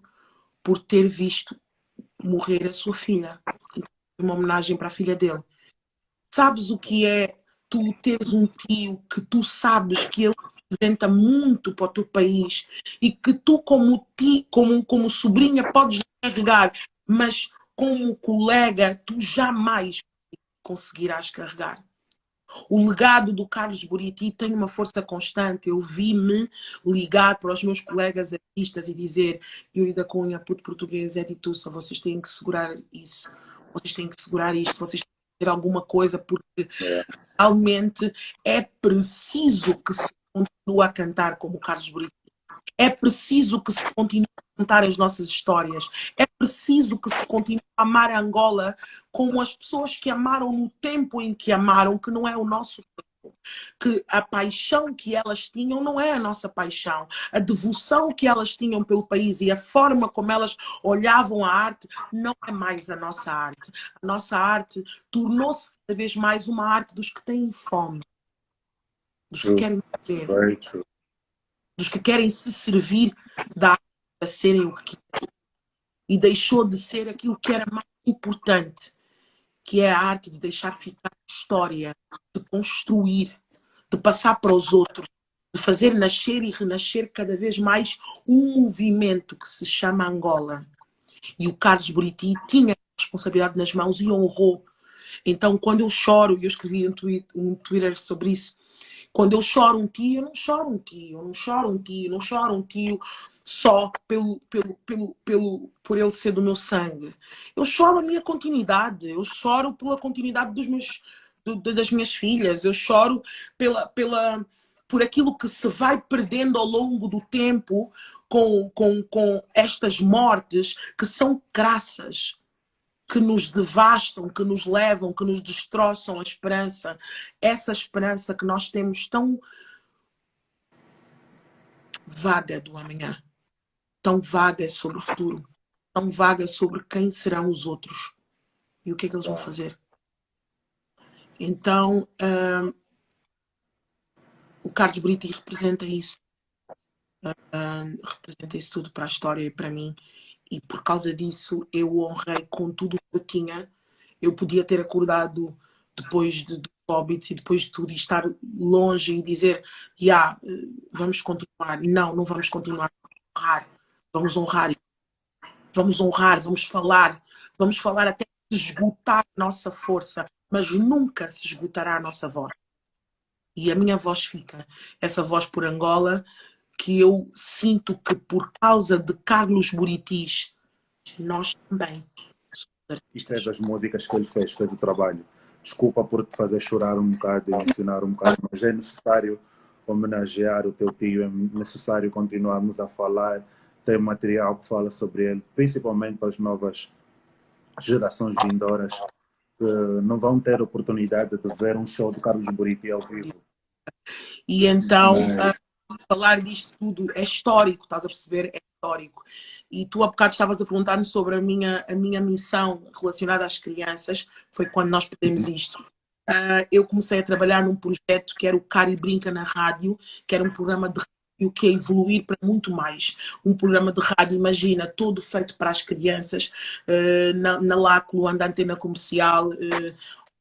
por ter visto morrer a sua filha. Uma homenagem para a filha dele. Sabes o que é tu teres um tio que tu sabes que ele representa muito para o teu país e que tu como tio, como sobrinha podes carregar, mas como colega tu jamais conseguirás carregar. O legado do Carlos Buriti tem uma força constante. Eu vi-me ligar para os meus colegas artistas e dizer: Yuri da Cunha, puto português, é de Tussa, vocês têm que segurar isso, vocês têm que segurar isto, vocês têm que fazer alguma coisa, porque realmente é preciso que se continue a cantar como o Carlos Buriti. É preciso que se continue a contar as nossas histórias. É preciso que se continue a amar a Angola como as pessoas que amaram no tempo em que amaram, que não é o nosso tempo. Que a paixão que elas tinham não é a nossa paixão. A devoção que elas tinham pelo país e a forma como elas olhavam a arte não é mais a nossa arte. A nossa arte tornou-se cada vez mais uma arte dos que têm fome, dos que querem viver, dos que querem se servir da arte para serem o que querem. E deixou de ser aquilo que era mais importante, que é a arte de deixar ficar história, de construir, de passar para os outros, de fazer nascer e renascer cada vez mais um movimento que se chama Angola. E o Carlos Buriti tinha a responsabilidade nas mãos e honrou. Então, quando eu choro, e eu escrevi um Twitter sobre isso, quando eu choro um tio, eu não choro um tio, eu não choro um tio, não choro um tio só por ele ser do meu sangue. Eu choro a minha continuidade, eu choro pela continuidade das minhas filhas, eu choro por aquilo que se vai perdendo ao longo do tempo com estas mortes que são crassas, que nos devastam, que nos levam, que nos destroçam a esperança. Essa esperança que nós temos tão vaga do amanhã, tão vaga sobre o futuro, tão vaga sobre quem serão os outros e o que é que eles vão fazer. Então, o Carlos Buriti representa isso. Representa isso tudo para a história e para mim. E por causa disso eu o honrei com tudo o que eu tinha. Eu podia ter acordado depois do Hobbit e depois de tudo e estar longe e dizer vamos continuar. Não vamos continuar. Vamos honrar. Vamos honrar, vamos falar até esgotar a nossa força, mas nunca se esgotará a nossa voz. E a minha voz fica, essa voz por Angola, que eu sinto que por causa de Carlos Buritis, nós também. Isto é das músicas que ele fez o trabalho. Desculpa por te fazer chorar um bocado, emocionar um bocado, mas é necessário homenagear o teu tio, é necessário continuarmos a falar, ter material que fala sobre ele, principalmente para as novas gerações vindouras que não vão ter oportunidade de ver um show do Carlos Buriti ao vivo. E então, falar disto tudo é histórico, estás a perceber? É histórico. E tu há bocado estavas a perguntar-me sobre a minha missão relacionada às crianças, foi quando nós pedimos isto. Eu comecei a trabalhar num projeto que era o Cari Brinca na Rádio, que era um programa de rádio que ia evoluir para muito mais. Um programa de rádio, imagina, todo feito para as crianças, na LAC, Luanda Antena Comercial,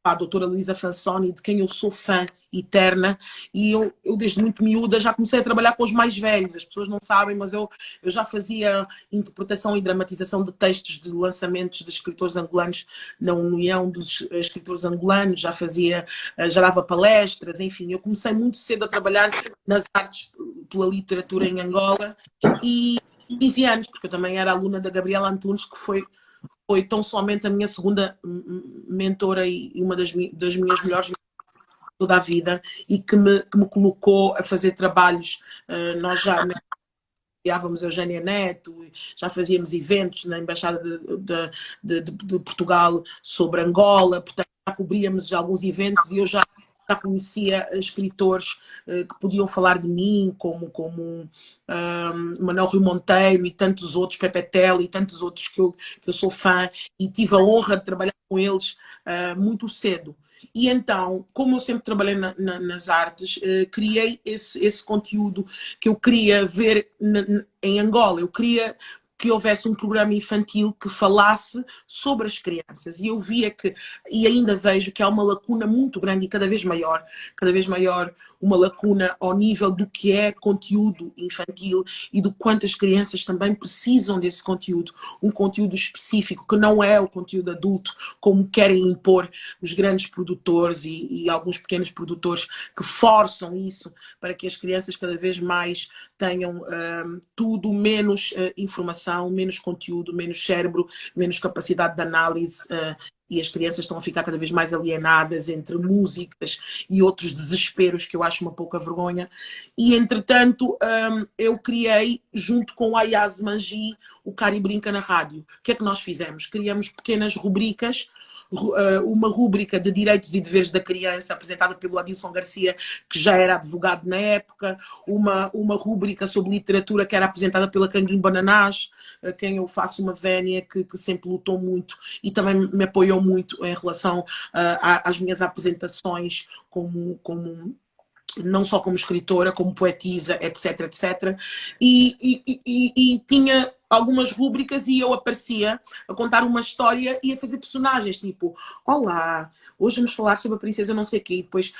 a doutora Luísa Fansoni, de quem eu sou fã eterna, e eu desde muito miúda já comecei a trabalhar com os mais velhos. As pessoas não sabem, mas eu já fazia interpretação e dramatização de textos de lançamentos de escritores angolanos na União dos Escritores Angolanos, já dava palestras, enfim, eu comecei muito cedo a trabalhar nas artes pela literatura em Angola, e 15 anos, porque eu também era aluna da Gabriela Antunes, que foi tão somente a minha segunda mentora e uma das minhas melhores toda a vida, e que me colocou a fazer trabalhos. Nós já criávamos Eugénia Neto, já fazíamos eventos na Embaixada de Portugal sobre Angola, portanto já cobríamos alguns eventos e eu já conhecia escritores que podiam falar de mim, como Manuel Rui Monteiro e tantos outros, Pepe Telo e tantos outros que eu sou fã, e tive a honra de trabalhar com eles muito cedo. E então, como eu sempre trabalhei nas artes, criei esse conteúdo que eu queria ver em Angola. Eu queria que houvesse um programa infantil que falasse sobre as crianças. E eu via e ainda vejo que há uma lacuna muito grande e cada vez maior, uma lacuna ao nível do que é conteúdo infantil e do quanto as crianças também precisam desse conteúdo, um conteúdo específico, que não é o conteúdo adulto, como querem impor os grandes produtores e alguns pequenos produtores que forçam isso para que as crianças cada vez mais tenham tudo menos informação, menos conteúdo, menos cérebro, menos capacidade de análise, e as crianças estão a ficar cada vez mais alienadas entre músicas e outros desesperos que eu acho uma pouca vergonha. E, entretanto, eu criei, junto com o Ayaz Manji, o Cari Brinca na Rádio. O que é que nós fizemos? Criamos pequenas rubricas, uma rúbrica de direitos e deveres da criança, apresentada pelo Adilson Garcia, que já era advogado na época, uma rúbrica sobre literatura que era apresentada pela Canguim Bananás, a quem eu faço uma vénia, que sempre lutou muito e também me apoiou muito em relação às minhas apresentações não só como escritora, como poetisa, etc, etc. E tinha algumas rúbricas e eu aparecia a contar uma história e a fazer personagens, tipo, olá, hoje vamos falar sobre a princesa não sei o quê, e depois,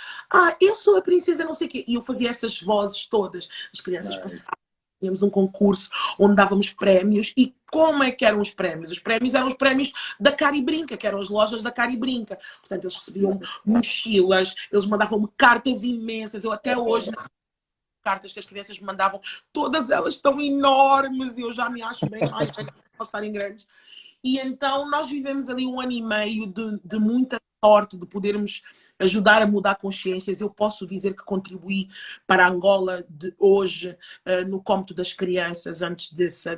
eu sou a princesa não sei o quê, e eu fazia essas vozes todas, as crianças passavam. Tínhamos um concurso onde dávamos prémios. E como é que eram os prémios? Os prémios eram os prémios da Cari Brinca, que eram as lojas da Cari Brinca. Portanto, eles recebiam mochilas, eles mandavam-me cartas imensas. Eu até hoje, cartas que as crianças me mandavam, todas elas estão enormes e eu já me acho bem mais velha para estarem grandes. E então nós vivemos ali 1 ano e meio de muita sorte, de podermos ajudar a mudar consciências. Eu posso dizer que contribuí para a Angola de hoje, no cômputo das crianças, antes dessa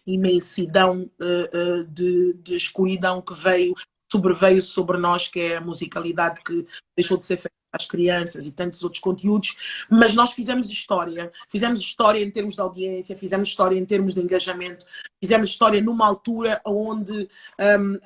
imensidão de escuridão que sobreveio sobre nós, que é a musicalidade que deixou de ser feita às crianças e tantos outros conteúdos, mas nós fizemos história em termos de audiência, fizemos história em termos de engajamento, fizemos história numa altura onde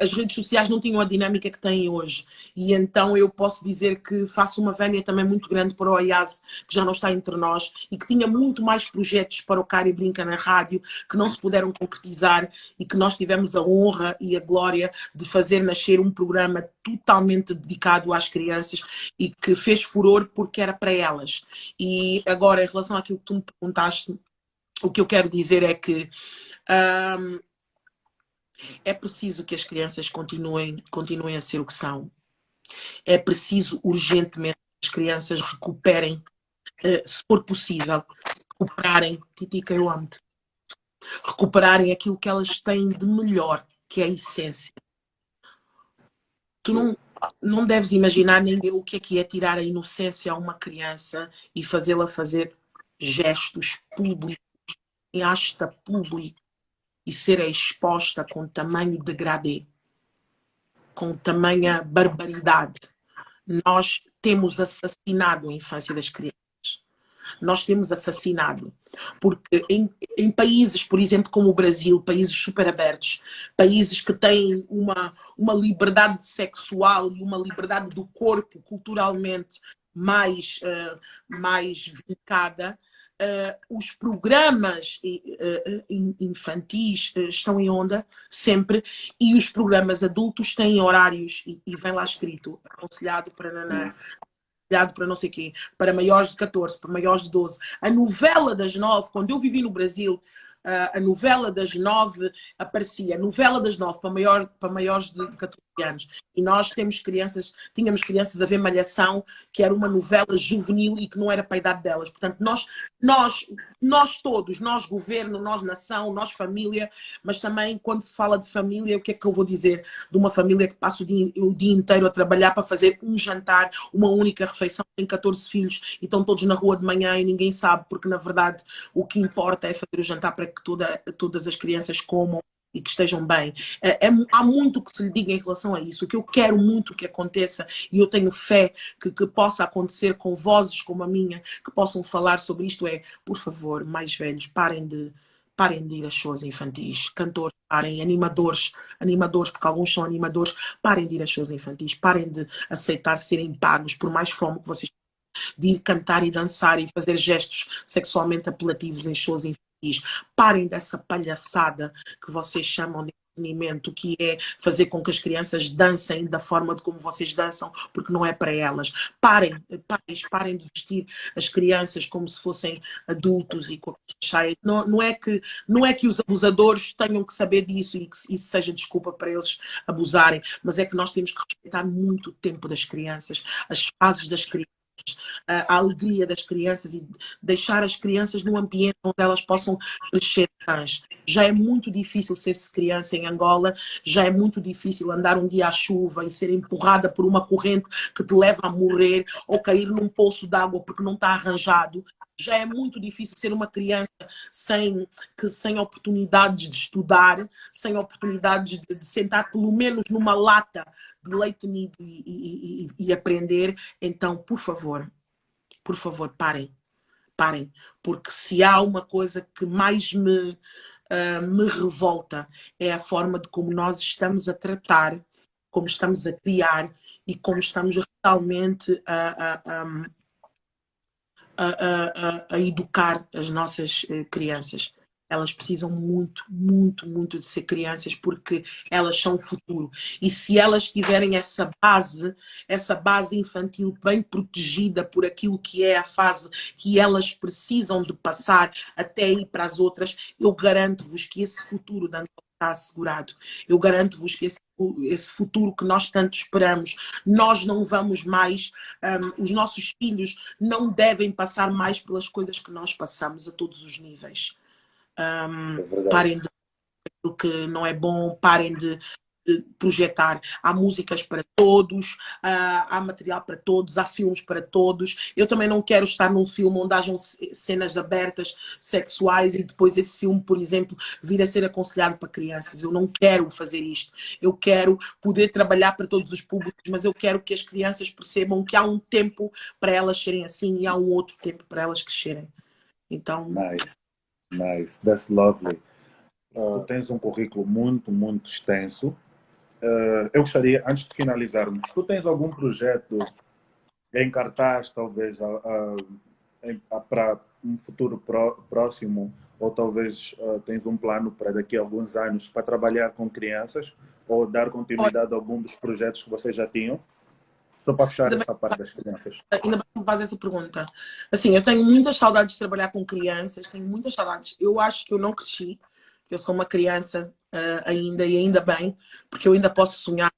as redes sociais não tinham a dinâmica que têm hoje. E então eu posso dizer que faço uma vénia também muito grande para o Ayaz, que já não está entre nós, e que tinha muito mais projetos para o Cari Brinca na Rádio, que não se puderam concretizar, e que nós tivemos a honra e a glória de fazer nascer um programa totalmente dedicado às crianças e que fez furor porque era para elas. E agora, em relação àquilo que tu me perguntaste, o que eu quero dizer é que é preciso que as crianças continuem a ser o que são. É preciso urgentemente que as crianças recuperem, se for possível, recuperarem, Titica, eu amo-te, recuperarem aquilo que elas têm de melhor, que é a essência. Tu não deves imaginar nem o que é tirar a inocência a uma criança e fazê-la fazer gestos públicos, em asta pública, e ser exposta com tamanho degradê, com tamanha barbaridade. Nós temos assassinado a infância das crianças. Nós temos assassinado. Porque em países, por exemplo, como o Brasil, países super abertos, países que têm uma liberdade sexual e uma liberdade do corpo culturalmente mais vincada, os programas infantis estão em onda sempre, e os programas adultos têm horários, e vem lá escrito, aconselhado para nanã, para não sei o quê, para maiores de 14, para maiores de 12. A novela das 9, quando eu vivi no Brasil, a novela das 9 aparecia, a novela das 9 para maiores de 14 anos. E nós tínhamos crianças a ver Malhação, que era uma novela juvenil e que não era para a idade delas. Portanto, nós todos, nós governo, nós nação, nós família, mas também quando se fala de família, o que é que eu vou dizer de uma família que passa o dia inteiro a trabalhar para fazer um jantar, uma única refeição, tem 14 filhos e estão todos na rua de manhã e ninguém sabe, porque na verdade o que importa é fazer o jantar para que todas as crianças comam e que estejam bem. Há muito que se lhe diga em relação a isso. O que eu quero muito que aconteça, e eu tenho fé que possa acontecer com vozes como a minha, que possam falar sobre isto, é, por favor, mais velhos, parem de ir a shows infantis, cantores, parem, animadores, porque alguns são animadores, parem de ir a shows infantis, parem de aceitar serem pagos, por mais fome que vocês de ir cantar e dançar e fazer gestos sexualmente apelativos em shows infantis. Parem dessa palhaçada que vocês chamam de entretenimento, que é fazer com que as crianças dancem da forma de como vocês dançam, porque não é para elas. Parem de vestir as crianças como se fossem adultos e com cheias. Não é que os abusadores tenham que saber disso e que isso seja desculpa para eles abusarem, mas é que nós temos que respeitar muito o tempo das crianças, as fases das crianças, a alegria das crianças e deixar as crianças num ambiente onde elas possam crescer sãs. Já é muito difícil ser-se criança em Angola, já é muito difícil andar um dia à chuva e ser empurrada por uma corrente que te leva a morrer ou cair num poço d'água porque não está arranjado. Já é muito difícil ser uma criança sem oportunidades de estudar, sem oportunidades de sentar pelo menos numa lata de leite nido e aprender. Então, por favor, parem. Porque se há uma coisa que mais me revolta é a forma de como nós estamos a tratar, como estamos a criar e como estamos realmente a educar as nossas crianças. Elas precisam muito, muito, muito de ser crianças porque elas são o futuro. E se elas tiverem essa base infantil bem protegida por aquilo que é a fase que elas precisam de passar até ir para as outras, eu garanto-vos que esse futuro da Angola está assegurado. Eu garanto-vos que esse futuro que nós tanto esperamos, nós não vamos mais, os nossos filhos não devem passar mais pelas coisas que nós passamos a todos os níveis. Parem de aquilo que não é bom, parem de projetar. Há músicas para todos, há material para todos, há filmes para todos. Eu também não quero estar num filme onde hajam cenas abertas, sexuais, e depois esse filme, por exemplo, vir a ser aconselhado para crianças. Eu não quero fazer isto. Eu quero poder trabalhar para todos os públicos, mas eu quero que as crianças percebam que há um tempo para elas serem assim e há um outro tempo para elas crescerem. Então... Nice. That's lovely. Tu tens um currículo muito, muito extenso. Eu gostaria, antes de finalizarmos, tu tens algum projeto em cartaz, talvez, para um futuro próximo, ou talvez tens um plano para daqui a alguns anos para trabalhar com crianças, ou dar continuidade a algum dos projetos que vocês já tinham? Só para fechar essa parte das crianças. Ainda bem que me faz essa pergunta. Assim, eu tenho muitas saudades de trabalhar com crianças, tenho muitas saudades. Eu acho que eu não cresci, que eu sou uma criança ainda, e ainda bem, porque eu ainda posso sonhar.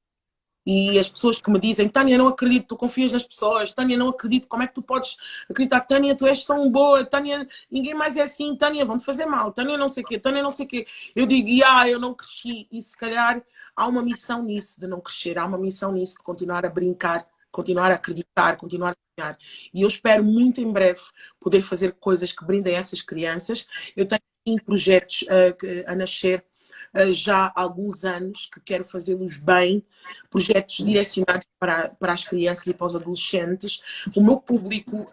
E as pessoas que me dizem, Tânia, não acredito, tu confias nas pessoas, Tânia, não acredito, como é que tu podes acreditar? Tânia, tu és tão boa, Tânia, ninguém mais é assim, Tânia, vão-te fazer mal, Tânia, não sei o quê, Tânia, não sei o quê. Eu digo, eu não cresci, e se calhar há uma missão nisso de não crescer, há uma missão nisso de continuar a brincar, continuar a acreditar, continuar a sonhar. E eu espero muito em breve poder fazer coisas que brindem essas crianças. Eu tenho projetos a nascer já há alguns anos, que quero fazê-los bem, projetos direcionados para as crianças e para os adolescentes. O meu público,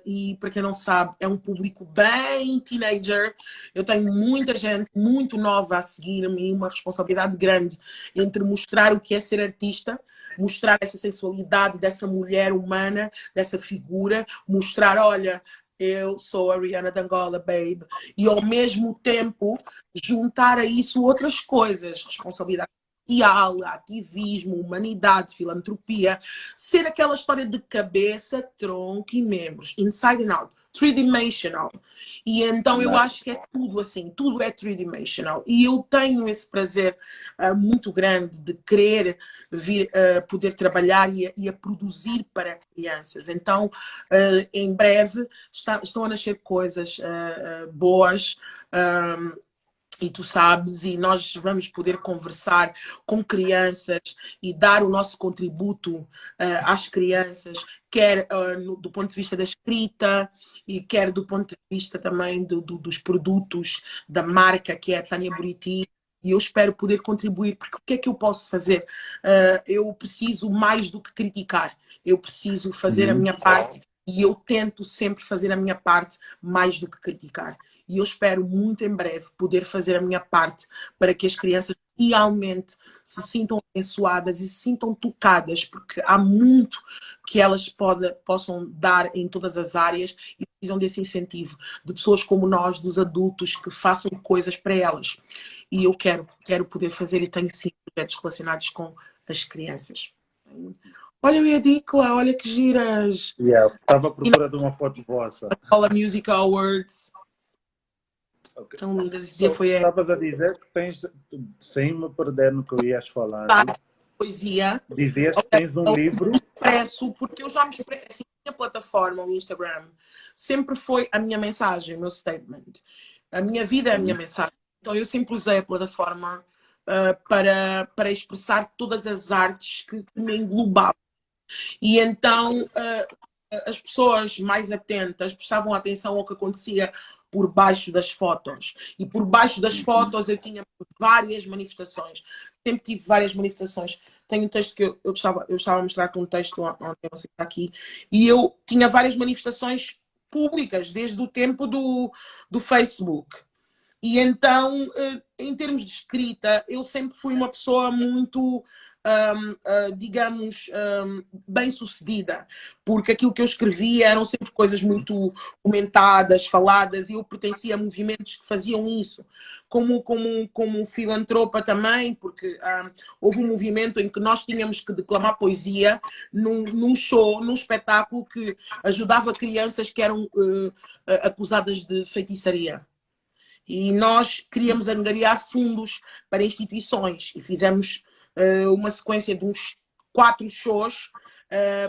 e para quem não sabe, é um público bem teenager. Eu tenho muita gente muito nova a seguir-me, uma responsabilidade grande entre mostrar o que é ser artista, mostrar essa sensualidade dessa mulher humana, dessa figura, mostrar, olha, eu sou a Rihanna de Angola, babe. E ao mesmo tempo juntar a isso outras coisas, responsabilidade social, ativismo, humanidade, filantropia, ser aquela história de cabeça, tronco e membros, inside and out. three-dimensional. E então eu acho que é tudo assim, tudo é three-dimensional. E eu tenho esse prazer muito grande de querer vir poder trabalhar e a produzir para crianças. Então, em breve, estão a nascer coisas boas. E tu sabes, e nós vamos poder conversar com crianças e dar o nosso contributo às crianças, quer do ponto de vista da escrita e quer do ponto de vista também dos produtos da marca, que é a Tânia Buriti. E eu espero poder contribuir, porque o que é que eu posso fazer? Eu preciso mais do que criticar, eu preciso fazer a minha parte e eu tento sempre fazer a minha parte mais do que criticar. E eu espero muito em breve poder fazer a minha parte para que as crianças realmente se sintam abençoadas e se sintam tocadas, porque há muito que elas possam dar em todas as áreas e precisam desse incentivo de pessoas como nós, dos adultos, que façam coisas para elas. E eu quero poder fazer e tenho sim projetos relacionados com as crianças. Olha, Edicla, olha que giras! Estava procurando uma foto vossa. Paula Music Awards. Okay. São lindas. Esse dia foi estavas a dizer que tens, sem me perder no que eu ias falando, poesia. Dizias que tens um livro. Expresso, porque eu já me expresso. Assim, a minha plataforma, o Instagram, sempre foi a minha mensagem, o meu statement. A minha vida é a minha mensagem. Então eu sempre usei a plataforma para expressar todas as artes que me englobavam. E então as pessoas mais atentas prestavam atenção ao que acontecia por baixo das fotos. E por baixo das fotos eu tinha várias manifestações. Sempre tive várias manifestações. Tenho um texto que eu estava a mostrar-te um texto onde eu não sei se está aqui. E eu tinha várias manifestações públicas desde o tempo do Facebook. E então, em termos de escrita, eu sempre fui uma pessoa muito, digamos, bem-sucedida, porque aquilo que eu escrevia eram sempre coisas muito comentadas, faladas, e eu pertencia a movimentos que faziam isso, como filantropa também, porque houve um movimento em que nós tínhamos que declamar poesia num show, num espetáculo que ajudava crianças que eram acusadas de feitiçaria. E nós queríamos angariar fundos para instituições e fizemos uma sequência de uns 4 shows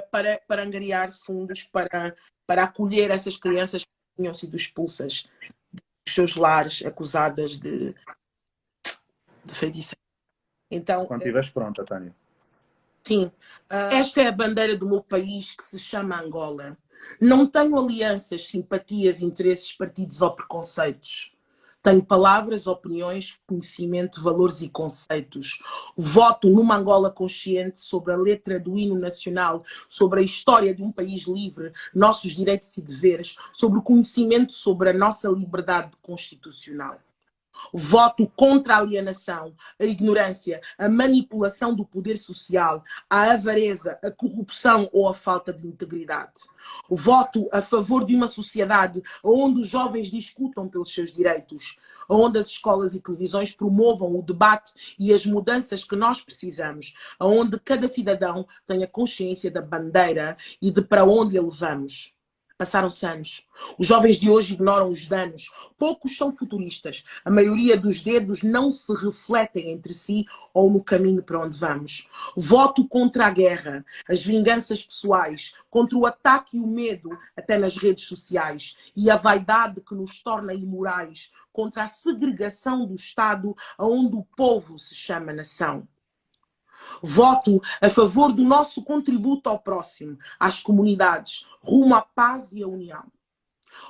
para angariar fundos para acolher essas crianças que tinham sido expulsas dos seus lares acusadas de feitiçaria. Então, quando estiveres pronta, Tânia. Sim. Esta é a bandeira do meu país, que se chama Angola. Não tenho alianças, simpatias, interesses, partidos ou preconceitos. Tenho palavras, opiniões, conhecimento, valores e conceitos. Voto numa Angola consciente sobre a letra do hino nacional, sobre a história de um país livre, nossos direitos e deveres, sobre o conhecimento sobre a nossa liberdade constitucional. Voto contra a alienação, a ignorância, a manipulação do poder social, a avareza, a corrupção ou a falta de integridade. Voto a favor de uma sociedade onde os jovens discutam pelos seus direitos, onde as escolas e televisões promovam o debate e as mudanças que nós precisamos, onde cada cidadão tenha consciência da bandeira e de para onde a levamos. Passaram-se anos. Os jovens de hoje ignoram os danos. Poucos são futuristas. A maioria dos dedos não se refletem entre si ou no caminho para onde vamos. Voto contra a guerra, as vinganças pessoais, contra o ataque e o medo, até nas redes sociais, e a vaidade que nos torna imorais, contra a segregação do Estado, onde o povo se chama nação. Voto a favor do nosso contributo ao próximo, às comunidades, rumo à paz e à união.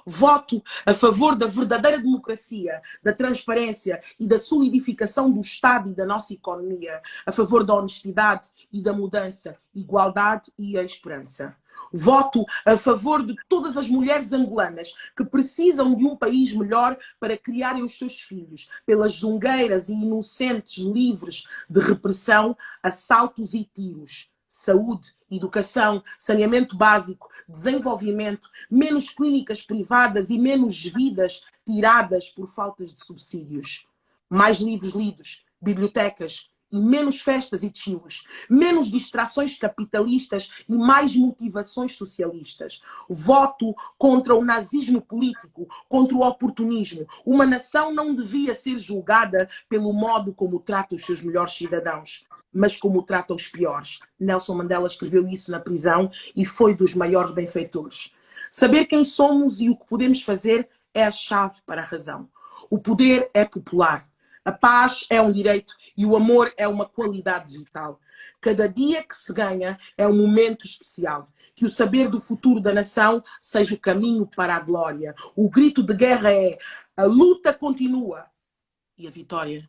Voto a favor da verdadeira democracia, da transparência e da solidificação do Estado e da nossa economia, a favor da honestidade e da mudança, igualdade e a esperança. Voto a favor de todas as mulheres angolanas que precisam de um país melhor para criarem os seus filhos, pelas zungueiras e inocentes livres de repressão, assaltos e tiros. Saúde, educação, saneamento básico, desenvolvimento, menos clínicas privadas e menos vidas tiradas por faltas de subsídios. Mais livros lidos, bibliotecas e menos festas e desfiles, menos distrações capitalistas e mais motivações socialistas. Voto contra o nazismo político, contra o oportunismo. Uma nação não devia ser julgada pelo modo como trata os seus melhores cidadãos, mas como trata os piores. Nelson Mandela escreveu isso na prisão e foi dos maiores benfeitores. Saber quem somos e o que podemos fazer é a chave para a razão. O poder é popular. A paz é um direito e o amor é uma qualidade vital. Cada dia que se ganha é um momento especial. Que o saber do futuro da nação seja o caminho para a glória. O grito de guerra é: a luta continua e a vitória